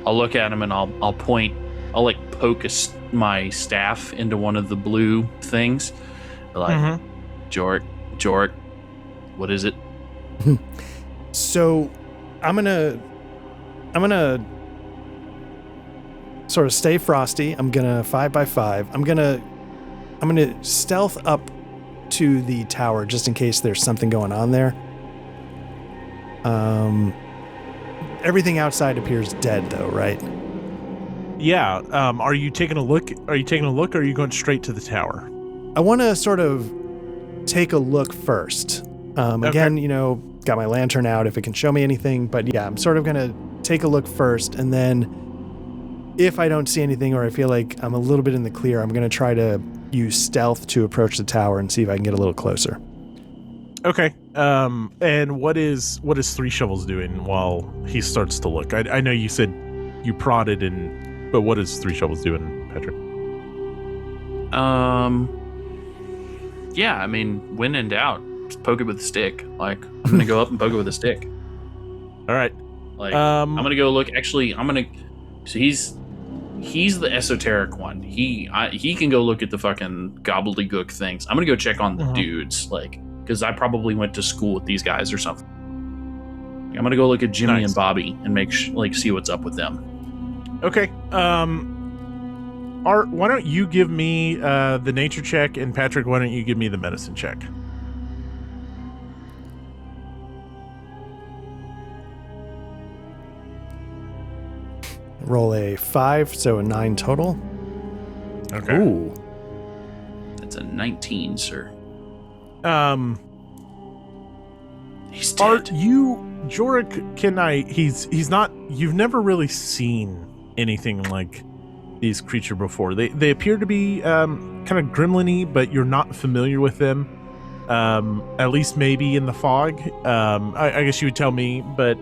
I'll look at him and I'll point. I'll like poke my staff into one of the blue things. Like, Jorik, what is it? So, I'm gonna sort of stay frosty. I'm gonna 5x5. I'm gonna stealth up to the tower just in case there's something going on there. Everything outside appears dead, though, right? Yeah. Are you taking a look? Or are you going straight to the tower? I want to sort of take a look first. Again, you know, got my lantern out if it can show me anything. But yeah, I'm sort of going to take a look first, and then if I don't see anything or I feel like I'm a little bit in the clear, I'm going to try to use stealth to approach the tower and see if I can get a little closer. Okay. And what is Three Shovels doing while he starts to look? I know you said you prodded, but what is Three Shovels doing, Patrick? Yeah, I mean, when in doubt, just poke it with a stick. Like, I'm gonna go up and poke it with a stick. All right. Like, I'm gonna go look. Actually, So he's the esoteric one. He can go look at the fucking gobbledygook things. I'm gonna go check on the dudes, like, because I probably went to school with these guys or something. I'm gonna go look at Jimmy and Bobby and see what's up with them. Okay. Art, why don't you give me the nature check, and Patrick, why don't you give me the medicine check? Roll a 5, so a 9 total. Okay. Ooh. That's a 19, sir. He's dead. Art, Jorik, he's not, you've never really seen anything like these creatures before. They appear to be kind of gremlin-y, but you're not familiar with them. At least maybe in the fog. I guess you would tell me, but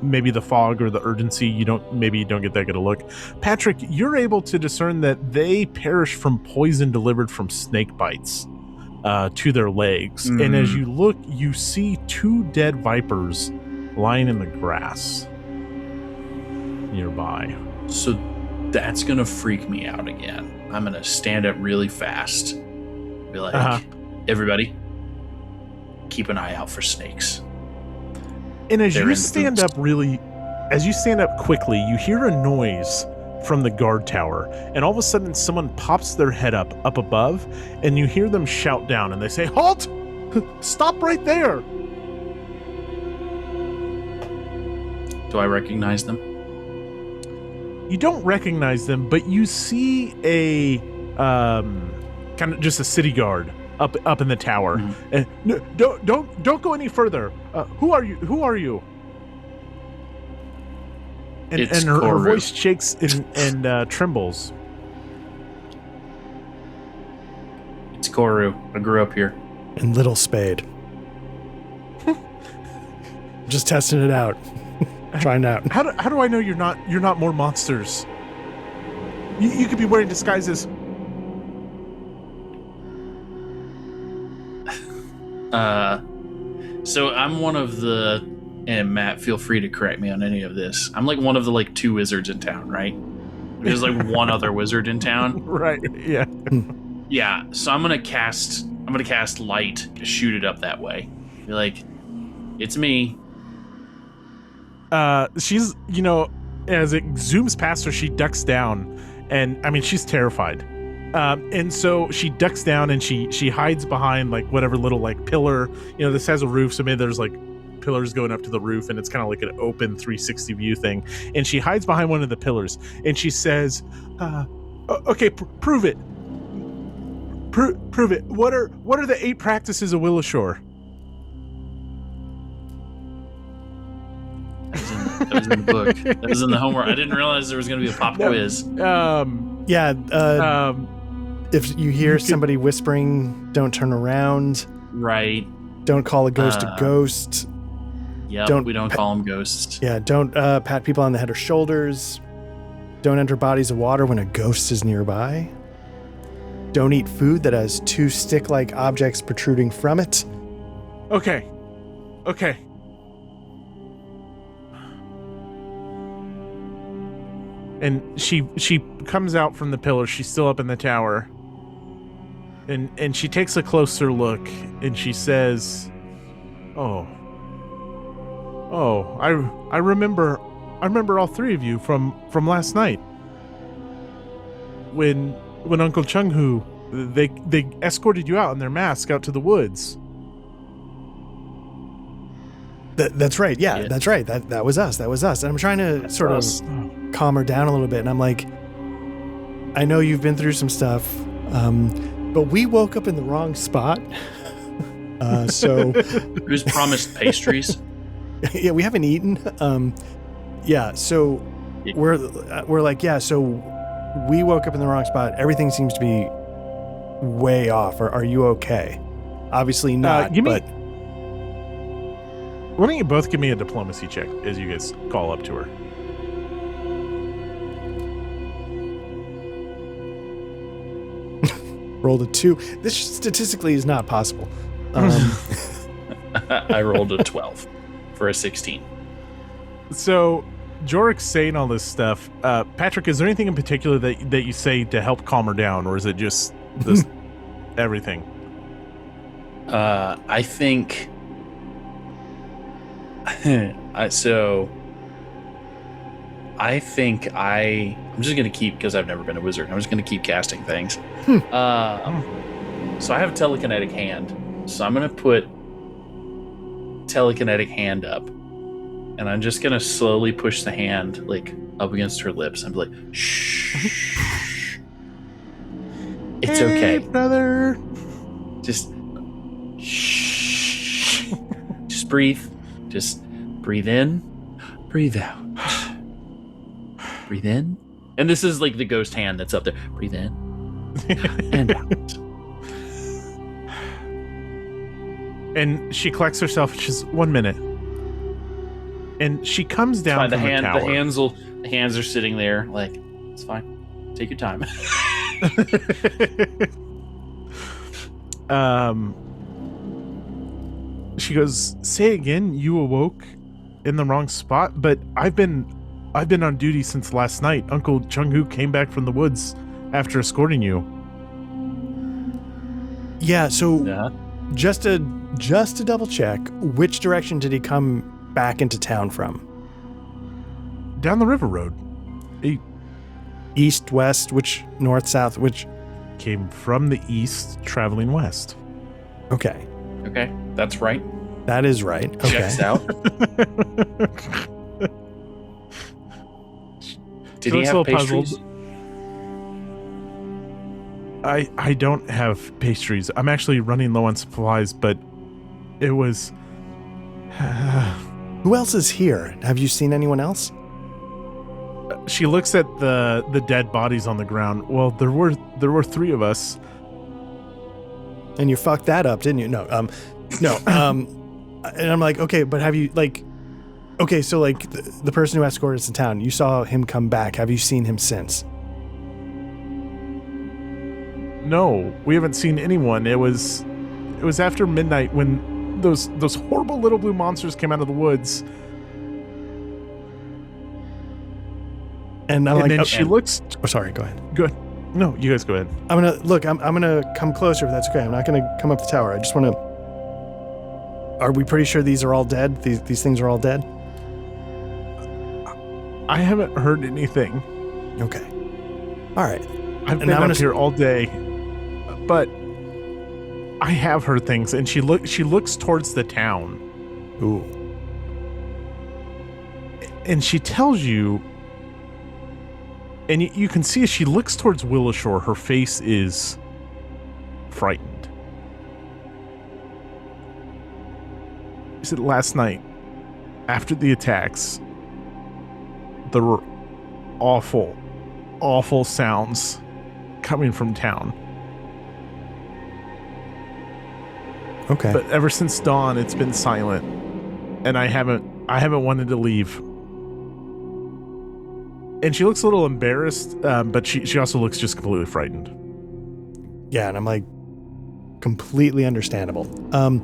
maybe the fog or the urgency, you don't get that good a look. Patrick, you're able to discern that they perish from poison delivered from snake bites to their legs. And as you look, you see 2 dead vipers lying in the grass nearby. So that's gonna freak me out again. I'm gonna stand up really fast. Be like, everybody, keep an eye out for snakes. And as you stand up quickly, you hear a noise from the guard tower, and all of a sudden someone pops their head up above, and you hear them shout down, and they say, "Halt! Stop right there!" Do I recognize them? You don't recognize them, but you see a kind of just a city guard up in the tower. And no, don't go any further. Who are you? And her voice shakes and trembles. It's Koru. I grew up here. And Little Spade. Just testing it out. Trying out. How do I know you're not more monsters? You could be wearing disguises. So I'm one of the, and Matt, feel free to correct me on any of this. I'm like one of the 2 wizards in town, right? There's one other wizard in town. Right. Yeah. Yeah. So I'm gonna cast light, shoot it up that way. Be like, it's me. She's, as it zooms past her, she ducks down, and I mean, she's terrified. And so she ducks down and she hides behind whatever little pillar. This has a roof, so maybe there's pillars going up to the roof, and it's kind of like an open 360 view thing. And she hides behind one of the pillars, and she says, "Okay, prove it. Prove it. What are the 8 practices of Willowshore?" That was in the book. That was in the homework. I didn't realize there was going to be a pop quiz. If you hear somebody whispering, don't turn around. Right. Don't call a ghost a ghost. Yeah, we don't call them ghosts. Yeah, don't pat people on the head or shoulders. Don't enter bodies of water when a ghost is nearby. Don't eat food that has 2 stick-like objects protruding from it. Okay. And she comes out from the pillar. She's still up in the tower. And she takes a closer look, and she says, Oh, I remember all 3 of you from last night. When Uncle Chung-Hu, they escorted you out in their mask out to the woods. That's right. Yeah, that's right. That was us. And I'm trying to sort of calm her down a little bit. And I'm like, I know you've been through some stuff, but we woke up in the wrong spot. So who's promised pastries? Yeah, we haven't eaten. So we're like, yeah, so we woke up in the wrong spot. Everything seems to be way off. Are you okay? Obviously not, but... Why don't you both give me a diplomacy check as you guys call up to her? Rolled a 2. This statistically is not possible. I rolled a 12 for a 16. So, Jorik's saying all this stuff. Patrick, is there anything in particular that you say to help calm her down, or is it just this everything? I think... I'm just going to keep, because I've never been a wizard, I'm just going to keep casting things. So I have telekinetic hand. So I'm going to put telekinetic hand up. And I'm just going to slowly push the hand like up against her lips. I'm like, shh. It's okay. Brother. Just shh. Just breathe. Just breathe in, breathe out. Breathe in. And this is like the ghost hand that's up there. Breathe in and out. And she collects herself. She's 1 minute. And she comes down from the tower. The hands are sitting there like, it's fine. Take your time. She goes, say again, you awoke in the wrong spot, but I've been on duty since last night. Uncle Chung-Hu came back from the woods after escorting you. Yeah, so just to double check, which direction did he come back into town from? Down the river road. He East, west, which north, south, which? Came from the east, traveling west. Okay. Okay, that's right. That is right. Okay. Checks out. Did he have pastries? Puzzled. I don't have pastries. I'm actually running low on supplies, but it was... Who else is here? Have you seen anyone else? She looks at the dead bodies on the ground. Well, there were 3 of us. And you fucked that up, didn't you? No. And I'm like, okay, but have you, like... Okay, so, like, the person who escorted us to town, you saw him come back. Have you seen him since? No, we haven't seen anyone. It was after midnight when those horrible little blue monsters came out of the woods. And then she looks... Oh, sorry, go ahead. Good. No, you guys go ahead. I'm gonna come closer if that's okay. I'm not gonna come up the tower. I just want to... Are we pretty sure these are all dead? These things are all dead? I haven't heard anything. Okay. All right. I've been up here all day, but I have heard things. And she looks towards the town. Ooh. And she tells you, and you can see as she looks towards Willowshore, her face is frightened. She said last night, after the attacks, there were awful, awful sounds coming from town. Okay. But ever since dawn, it's been silent, and I haven't wanted to leave. And she looks a little embarrassed, but she also looks just completely frightened. Yeah, and I'm like, completely understandable. I'm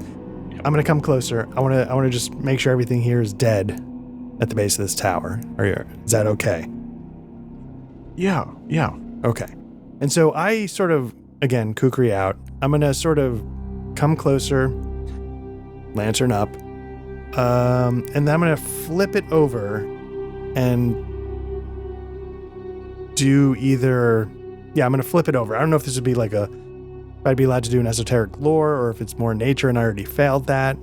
gonna come closer. I wanna just make sure everything here is dead at the base of this tower. Is that okay? Yeah. Okay. And so I sort of, again, kukri out. I'm gonna sort of come closer, lantern up, and then I'm gonna flip it over and do either... Yeah, I'm gonna flip it over. I don't know if this would be like if I'd be allowed to do an esoteric lore or if it's more nature and I already failed that.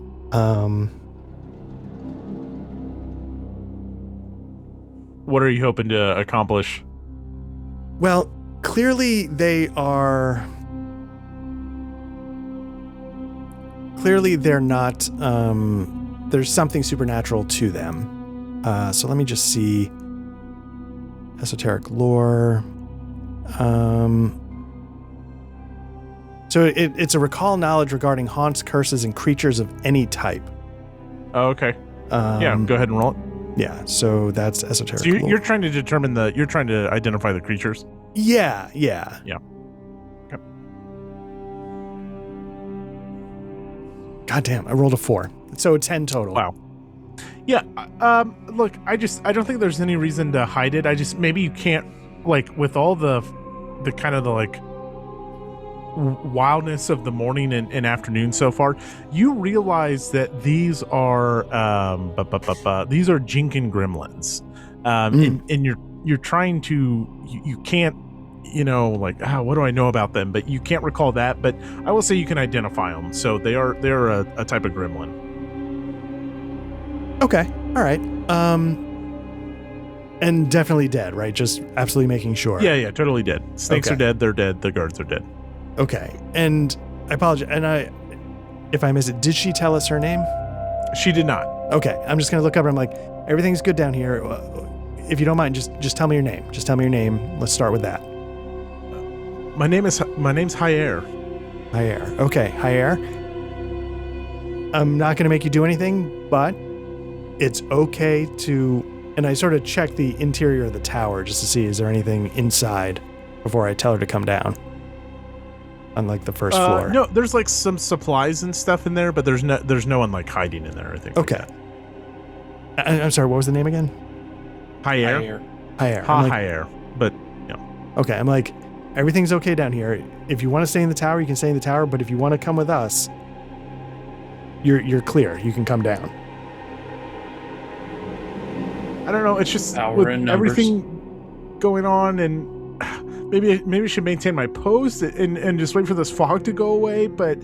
What are you hoping to accomplish? Well, clearly they're not, there's something supernatural to them. So let me just see. esoteric lore. So it's a recall knowledge regarding haunts, curses, and creatures of any type. Oh, okay. Yeah, go ahead and roll it. Yeah, so that's esoteric. So you're trying to determine you're trying to identify the creatures? Yeah. Yeah. Okay. God damn, I rolled a 4. So 10 total. Wow. Yeah, look, I don't think there's any reason to hide it. Maybe you can't, like, with all the kind of the, like, wildness of the morning and afternoon so far, you realize that these are these are Jinkin gremlins, and you're trying to you can't, like, what do I know about them, but you can't recall that, but I will say you can identify them. So they're a type of gremlin. Okay, all right. And definitely dead, right? Just absolutely making sure. Yeah, totally dead. Snakes are dead, they're dead, the guards are dead. Okay, and I apologize, and if I miss it, did she tell us her name? She did not. Okay, I'm just gonna look up. I'm like, everything's good down here. If you don't mind, just tell me your name. Just tell me your name. Let's start with that. My name's Hyair. Hyair. Okay, Hyair. I'm not gonna make you do anything, but it's okay to. And I sort of check the interior of the tower just to see is there anything inside before I tell her to come down. On like the first floor. No, there's like some supplies and stuff in there, but there's no one like hiding in there or anything. Okay. Like I'm sorry, what was the name again? Hyair. Hyair. But okay, I'm like, everything's okay down here. If you want to stay in the tower, you can stay in the tower, but if you want to come with us, you're clear. You can come down. I don't know, it's just Power in numbers. Everything going on, and maybe I should maintain my post and just wait for this fog to go away, but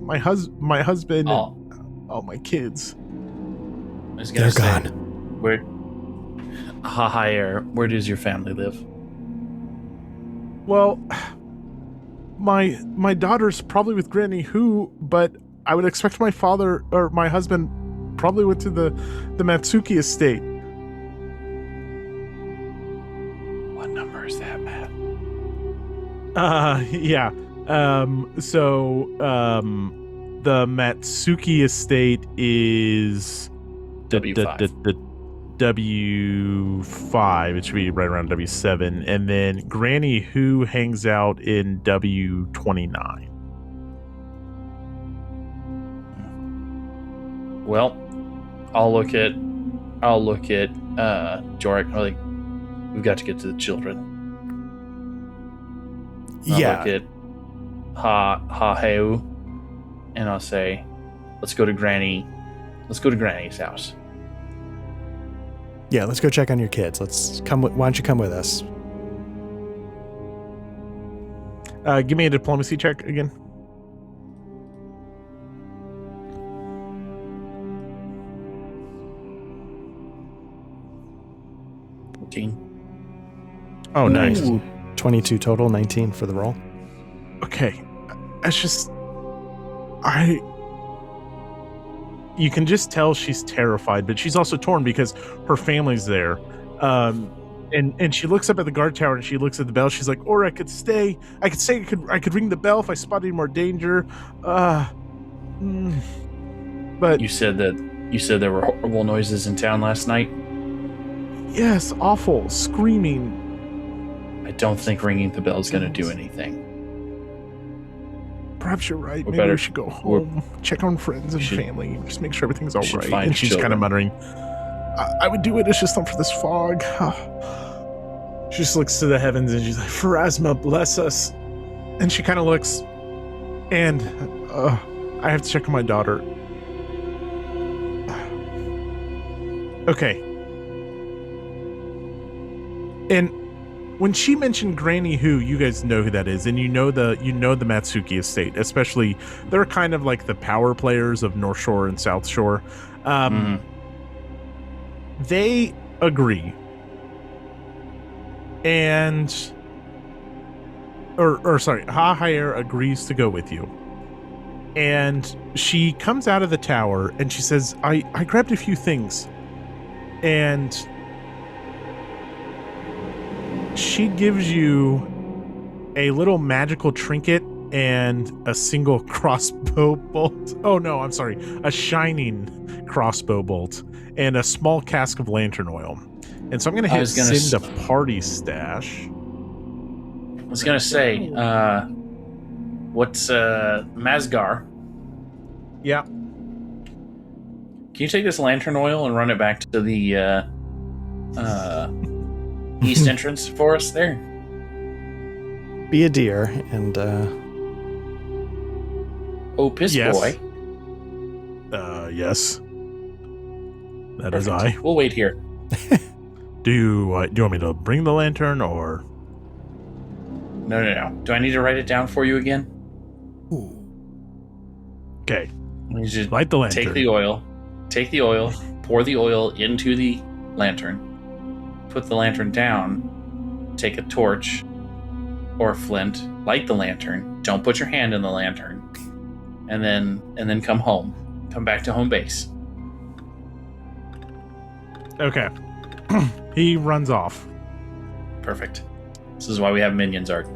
my husband and my kids. They're gone. Where where does your family live? Well, my daughter's probably with Granny Who, but I would expect my father or my husband probably went to the Matsuki estate. What number is that, Matt? Yeah. The Matsuki estate is W5. the W5. It should be right around W7, and then Granny Who hangs out in W29. Well, I'll look at Jorik. Like, we've got to get to the children. I'll look at Heu, and I'll say, let's go to Granny's house. Yeah, let's go check on your kids. Why don't you come with us? Give me a diplomacy check again. Oh, nice. Ooh. 22 total, 19 for the roll. Okay. It's just... You can just tell she's terrified, but she's also torn because her family's there. And she looks up at the guard tower and she looks at the bell. She's like, or I could stay. I could ring the bell if I spotted more danger. But You said there were horrible noises in town last night. yes, awful screaming. I don't think ringing the bell is going to do anything. Perhaps you're right. We're Maybe better- we should go home, check on friends and family, just make sure everything's all should right. find And she's kind children. of muttering, I would do it. It's just not for this fog. She just looks to the heavens and she's like, Pharasma, bless us. And she kind of looks, and I have to check on my daughter. Okay. And when she mentioned Granny Who, you guys know who that is, and you know the Matsuki estate, especially they're kind of like the power players of North Shore and South Shore. They agree, and Hyair agrees to go with you, and she comes out of the tower and she says, "I grabbed a few things, and she gives you a little magical trinket and a single crossbow bolt. Oh no, I'm sorry. A shining crossbow bolt and a small cask of lantern oil. And so I'm going to hit send a party stash. I was going to say, what's Masgar? Yeah. Can you take this lantern oil and run it back to the east entrance for us there? Be a dear and Oh, piss yes. boy. Yes. That Perfect. is I. We'll wait here. Do you want me to bring the lantern or? No. Do I need to write it down for you again? Okay. You just Light the lantern. take the oil, pour the oil into the lantern, put the lantern down, take a torch or a flint, light the lantern, don't put your hand in the lantern, and then come home. Come back to home base. Okay. He runs off. Perfect. This is why we have minions, Art.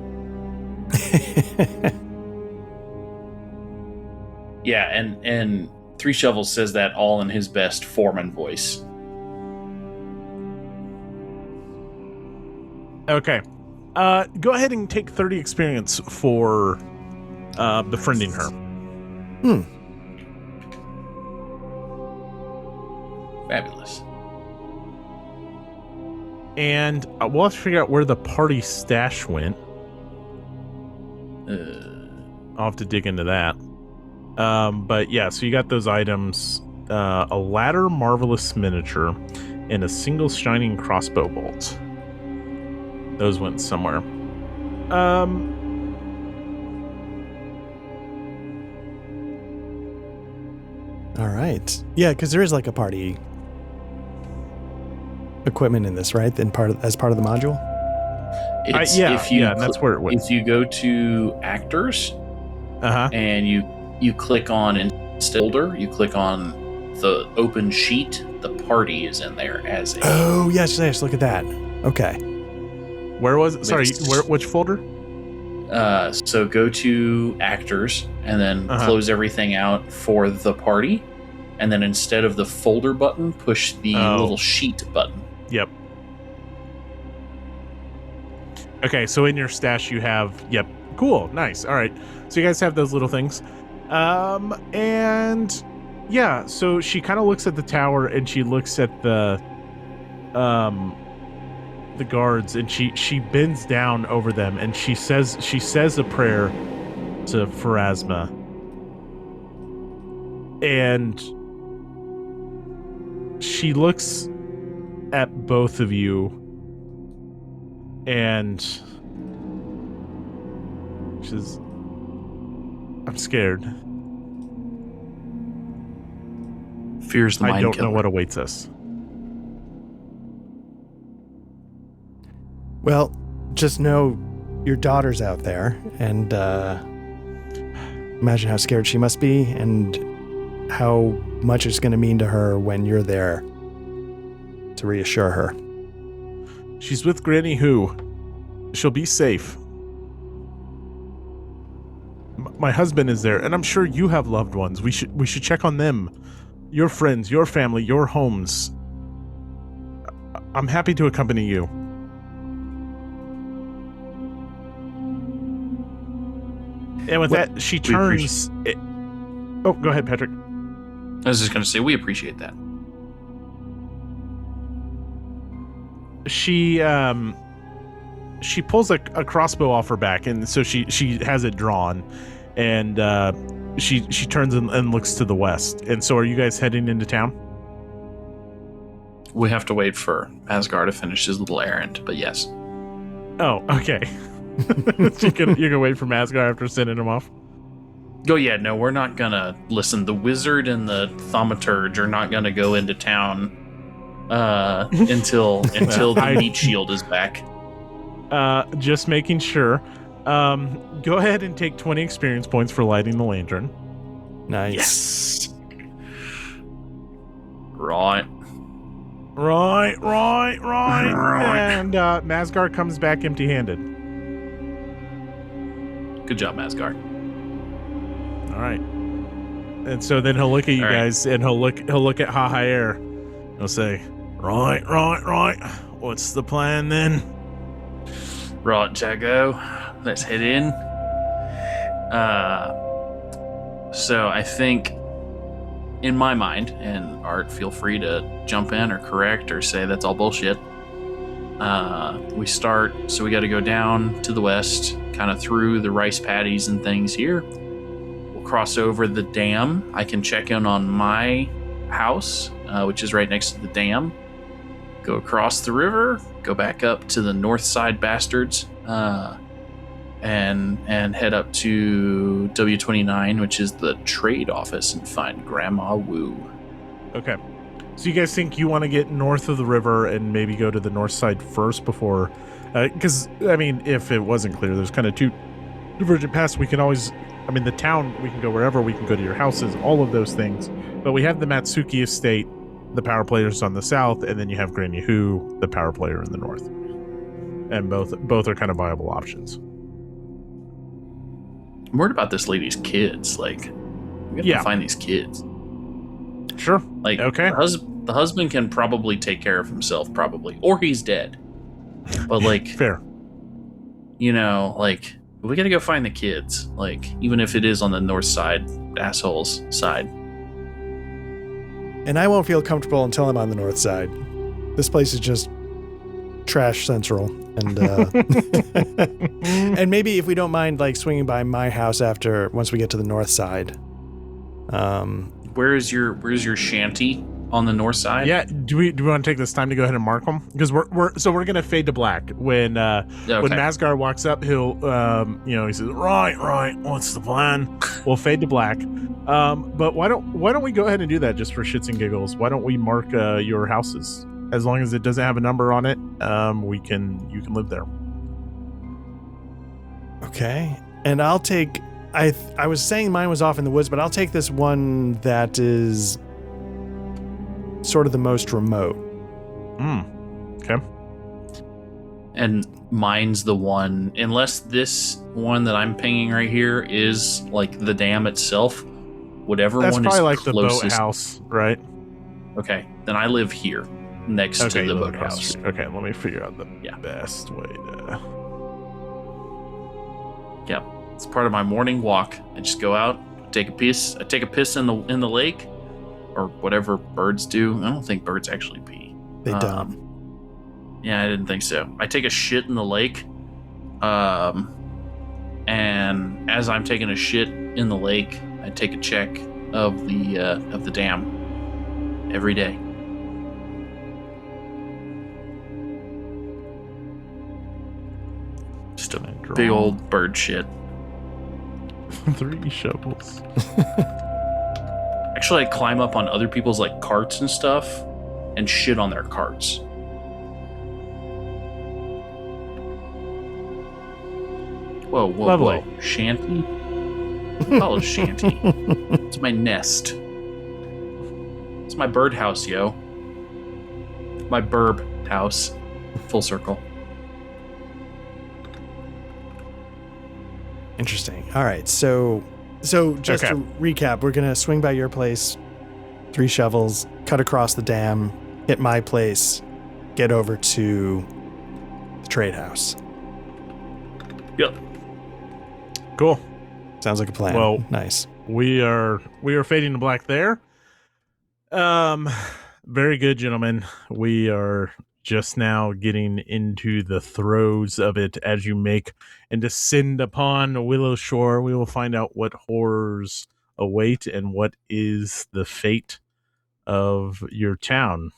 Yeah, and Three Shovels says that all in his best foreman voice. Okay. Go ahead and take 30 experience for befriending her. Fabulous. And we'll have to figure out where the party stash went. I'll have to dig into that. But yeah, so you got those items. A ladder, marvelous miniature, and a single shining crossbow bolt. Those went somewhere. all right. Yeah, because there is like a party equipment in this, right? As part of the module. It's, that's where it went. If you go to actors, and you click on instead folder, you click on the open sheet, the party is in there as a... Oh, yes, look at that. Okay. Where was it? Sorry, which folder? So go to actors and then close everything out for the party. And then instead of the folder button, push the little sheet button. Yep. Okay, so in your stash you have... Yep. Cool. Nice. All right. So you guys have those little things. And... Yeah, so she kind of looks at the tower and she looks at the guards and she bends down over them and she says a prayer to Pharasma. And she looks at both of you and she says, I'm scared. Fear's the mind I don't killer. know what awaits us. Well, just know your daughter's out there, and imagine how scared she must be, and how much it's going to mean to her when you're there to reassure her. She's with Granny Who. She'll be safe. My husband is there, and I'm sure you have loved ones. We should check on them. Your friends, your family, your homes. I'm happy to accompany you. And with that, she turns... Oh, go ahead, Patrick. I was just going to say, we appreciate that. She pulls a crossbow off her back, and so she has it drawn, and she turns and looks to the west. And so, are you guys heading into town? We have to wait for Asgard to finish his little errand, but yes. Oh, okay. You're gonna wait for Asgard after sending him off? Oh yeah, no, we're not gonna listen. The wizard and the thaumaturge are not gonna go into town until the meat shield is back. Just making sure. Go ahead and take 20 experience points for lighting the lantern. Nice. Yes. Right. Right. And Masgar comes back empty-handed. Good job, Masgar. All right. And so then he'll look at you guys, and he'll look at Hahair. He'll say, right. What's the plan then? Right, Jago. Let's head in. So I think, in my mind, and Art, feel free to jump in or correct or say that's all bullshit. We start, so we got to go down to the west, kind of through the rice paddies and things here. We'll cross over the dam. I can check in on my house, which is right next to the dam. Go across the river, go back up to the north side bastards, and head up to W29, which is the trade office, and find Grandma Wu. Okay. So you guys think you want to get north of the river and maybe go to the north side first before... Because, I mean, if it wasn't clear, there's kind of two divergent paths. We can always... I mean, the town, we can go wherever. We can go to your houses, all of those things. But we have the Matsuki estate, the power players on the south, and then you have Granny Hu, the power player in the north. And both are kind of viable options. I'm worried about this lady's kids. Like, we have to find these kids. Sure. Like, okay. The husband can probably take care of himself, probably, or he's dead. But like, fair. You know, like, we got to go find the kids. Like, even if it is on the north side, assholes side. And I won't feel comfortable until I'm on the north side. This place is just trash central, and and maybe if we don't mind, like, swinging by my house once we get to the north side. Where's your shanty on the north side? Yeah. Do we want to take this time to go ahead and mark them? Because we're gonna fade to black when Masgar walks up. He'll he says right. What's the plan? We'll fade to black. But why don't we go ahead and do that just for shits and giggles? Why don't we mark your houses? As long as it doesn't have a number on it, you can live there. Okay. And I'll take... I was saying mine was off in the woods, but I'll take this one that is sort of the most remote. Okay. And mine's the one, unless this one that I'm pinging right here is like the dam itself, whatever That's one probably is like closest. The boathouse, right? Okay, then I live here, next to the boathouse. Okay, let me figure out the best way to... Yeah, it's part of my morning walk. I just go out, take a piss. I take a piss in the lake, or whatever birds do. I don't think birds actually pee. They don't. Yeah, I didn't think so. I take a shit in the lake, and as I'm taking a shit in the lake, I take a check of the dam every day. Just a big old bird shit. 3 shovels. Actually, I climb up on other people's like carts and stuff, and shit on their carts. Whoa, Lovely. Whoa. Shanty? Oh, shanty. It's my nest. It's my birdhouse, yo. My burb house. Full circle. Interesting. All right. So just to recap, we're going to swing by your place, 3 shovels, cut across the dam, hit my place, get over to the trade house. Yep. Cool. Sounds like a plan. Well, nice. We are fading to black there. Very good, gentlemen. We are just now getting into the throes of it as you make and descend upon Willowshore. We will find out what horrors await and what is the fate of your town.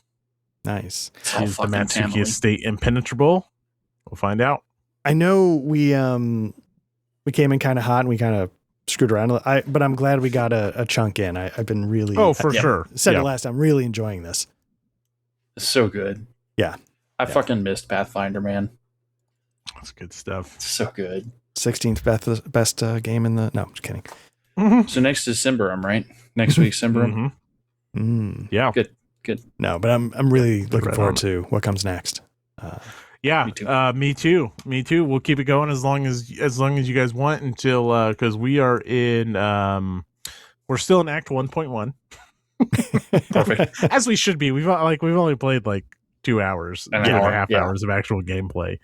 Nice. Is the Matsuki estate impenetrable? We'll find out. I know we came in kind of hot and we kind of screwed around. But I'm glad we got a chunk in. I've been really... Oh, for sure. Said it last time. Really enjoying this. It's so good. Yeah. I fucking missed Pathfinder, man. That's good stuff. It's so good. 16th best game in the... No, just kidding. So next is Symbarum, right? Next week's Symbarum. Yeah. Good. No, but I'm really looking right forward on. to what comes next. Yeah, Me too. Me too. We'll keep it going as long as you guys want until because we are in we're still in Act 1.1. Perfect. As we should be. We've only played like 2 hours, An 2.5 hour, hours of actual gameplay.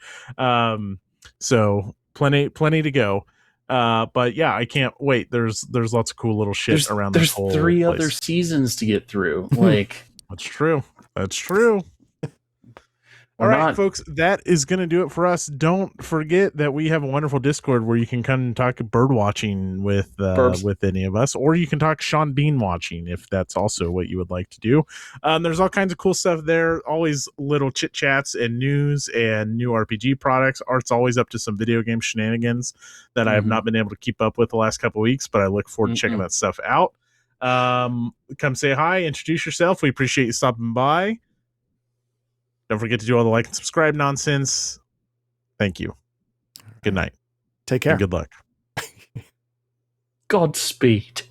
So plenty to go. But yeah, I can't wait. There's lots of cool little shit around this whole There's 3 place. other seasons to get through. Like That's true. All right, folks, that is going to do it for us. Don't forget that we have a wonderful Discord where you can come and talk bird watching with any of us, or you can talk Sean Bean watching if that's also what you would like to do. There's all kinds of cool stuff there. Always little chit chats and news and new RPG products. Art's always up to some video game shenanigans that I have not been able to keep up with the last couple of weeks, but I look forward to checking that stuff out. Come say hi, introduce yourself. We appreciate you stopping by. Don't forget to do all the like and subscribe nonsense. Thank you. Good night. Take care. And good luck. Godspeed.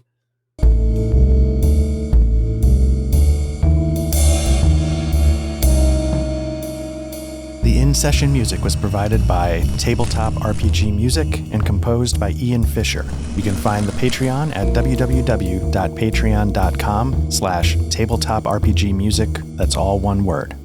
The in-session music was provided by Tabletop RPG Music and composed by Ian Fisher. You can find the Patreon at www.patreon.com/tabletop RPG music. That's all one word.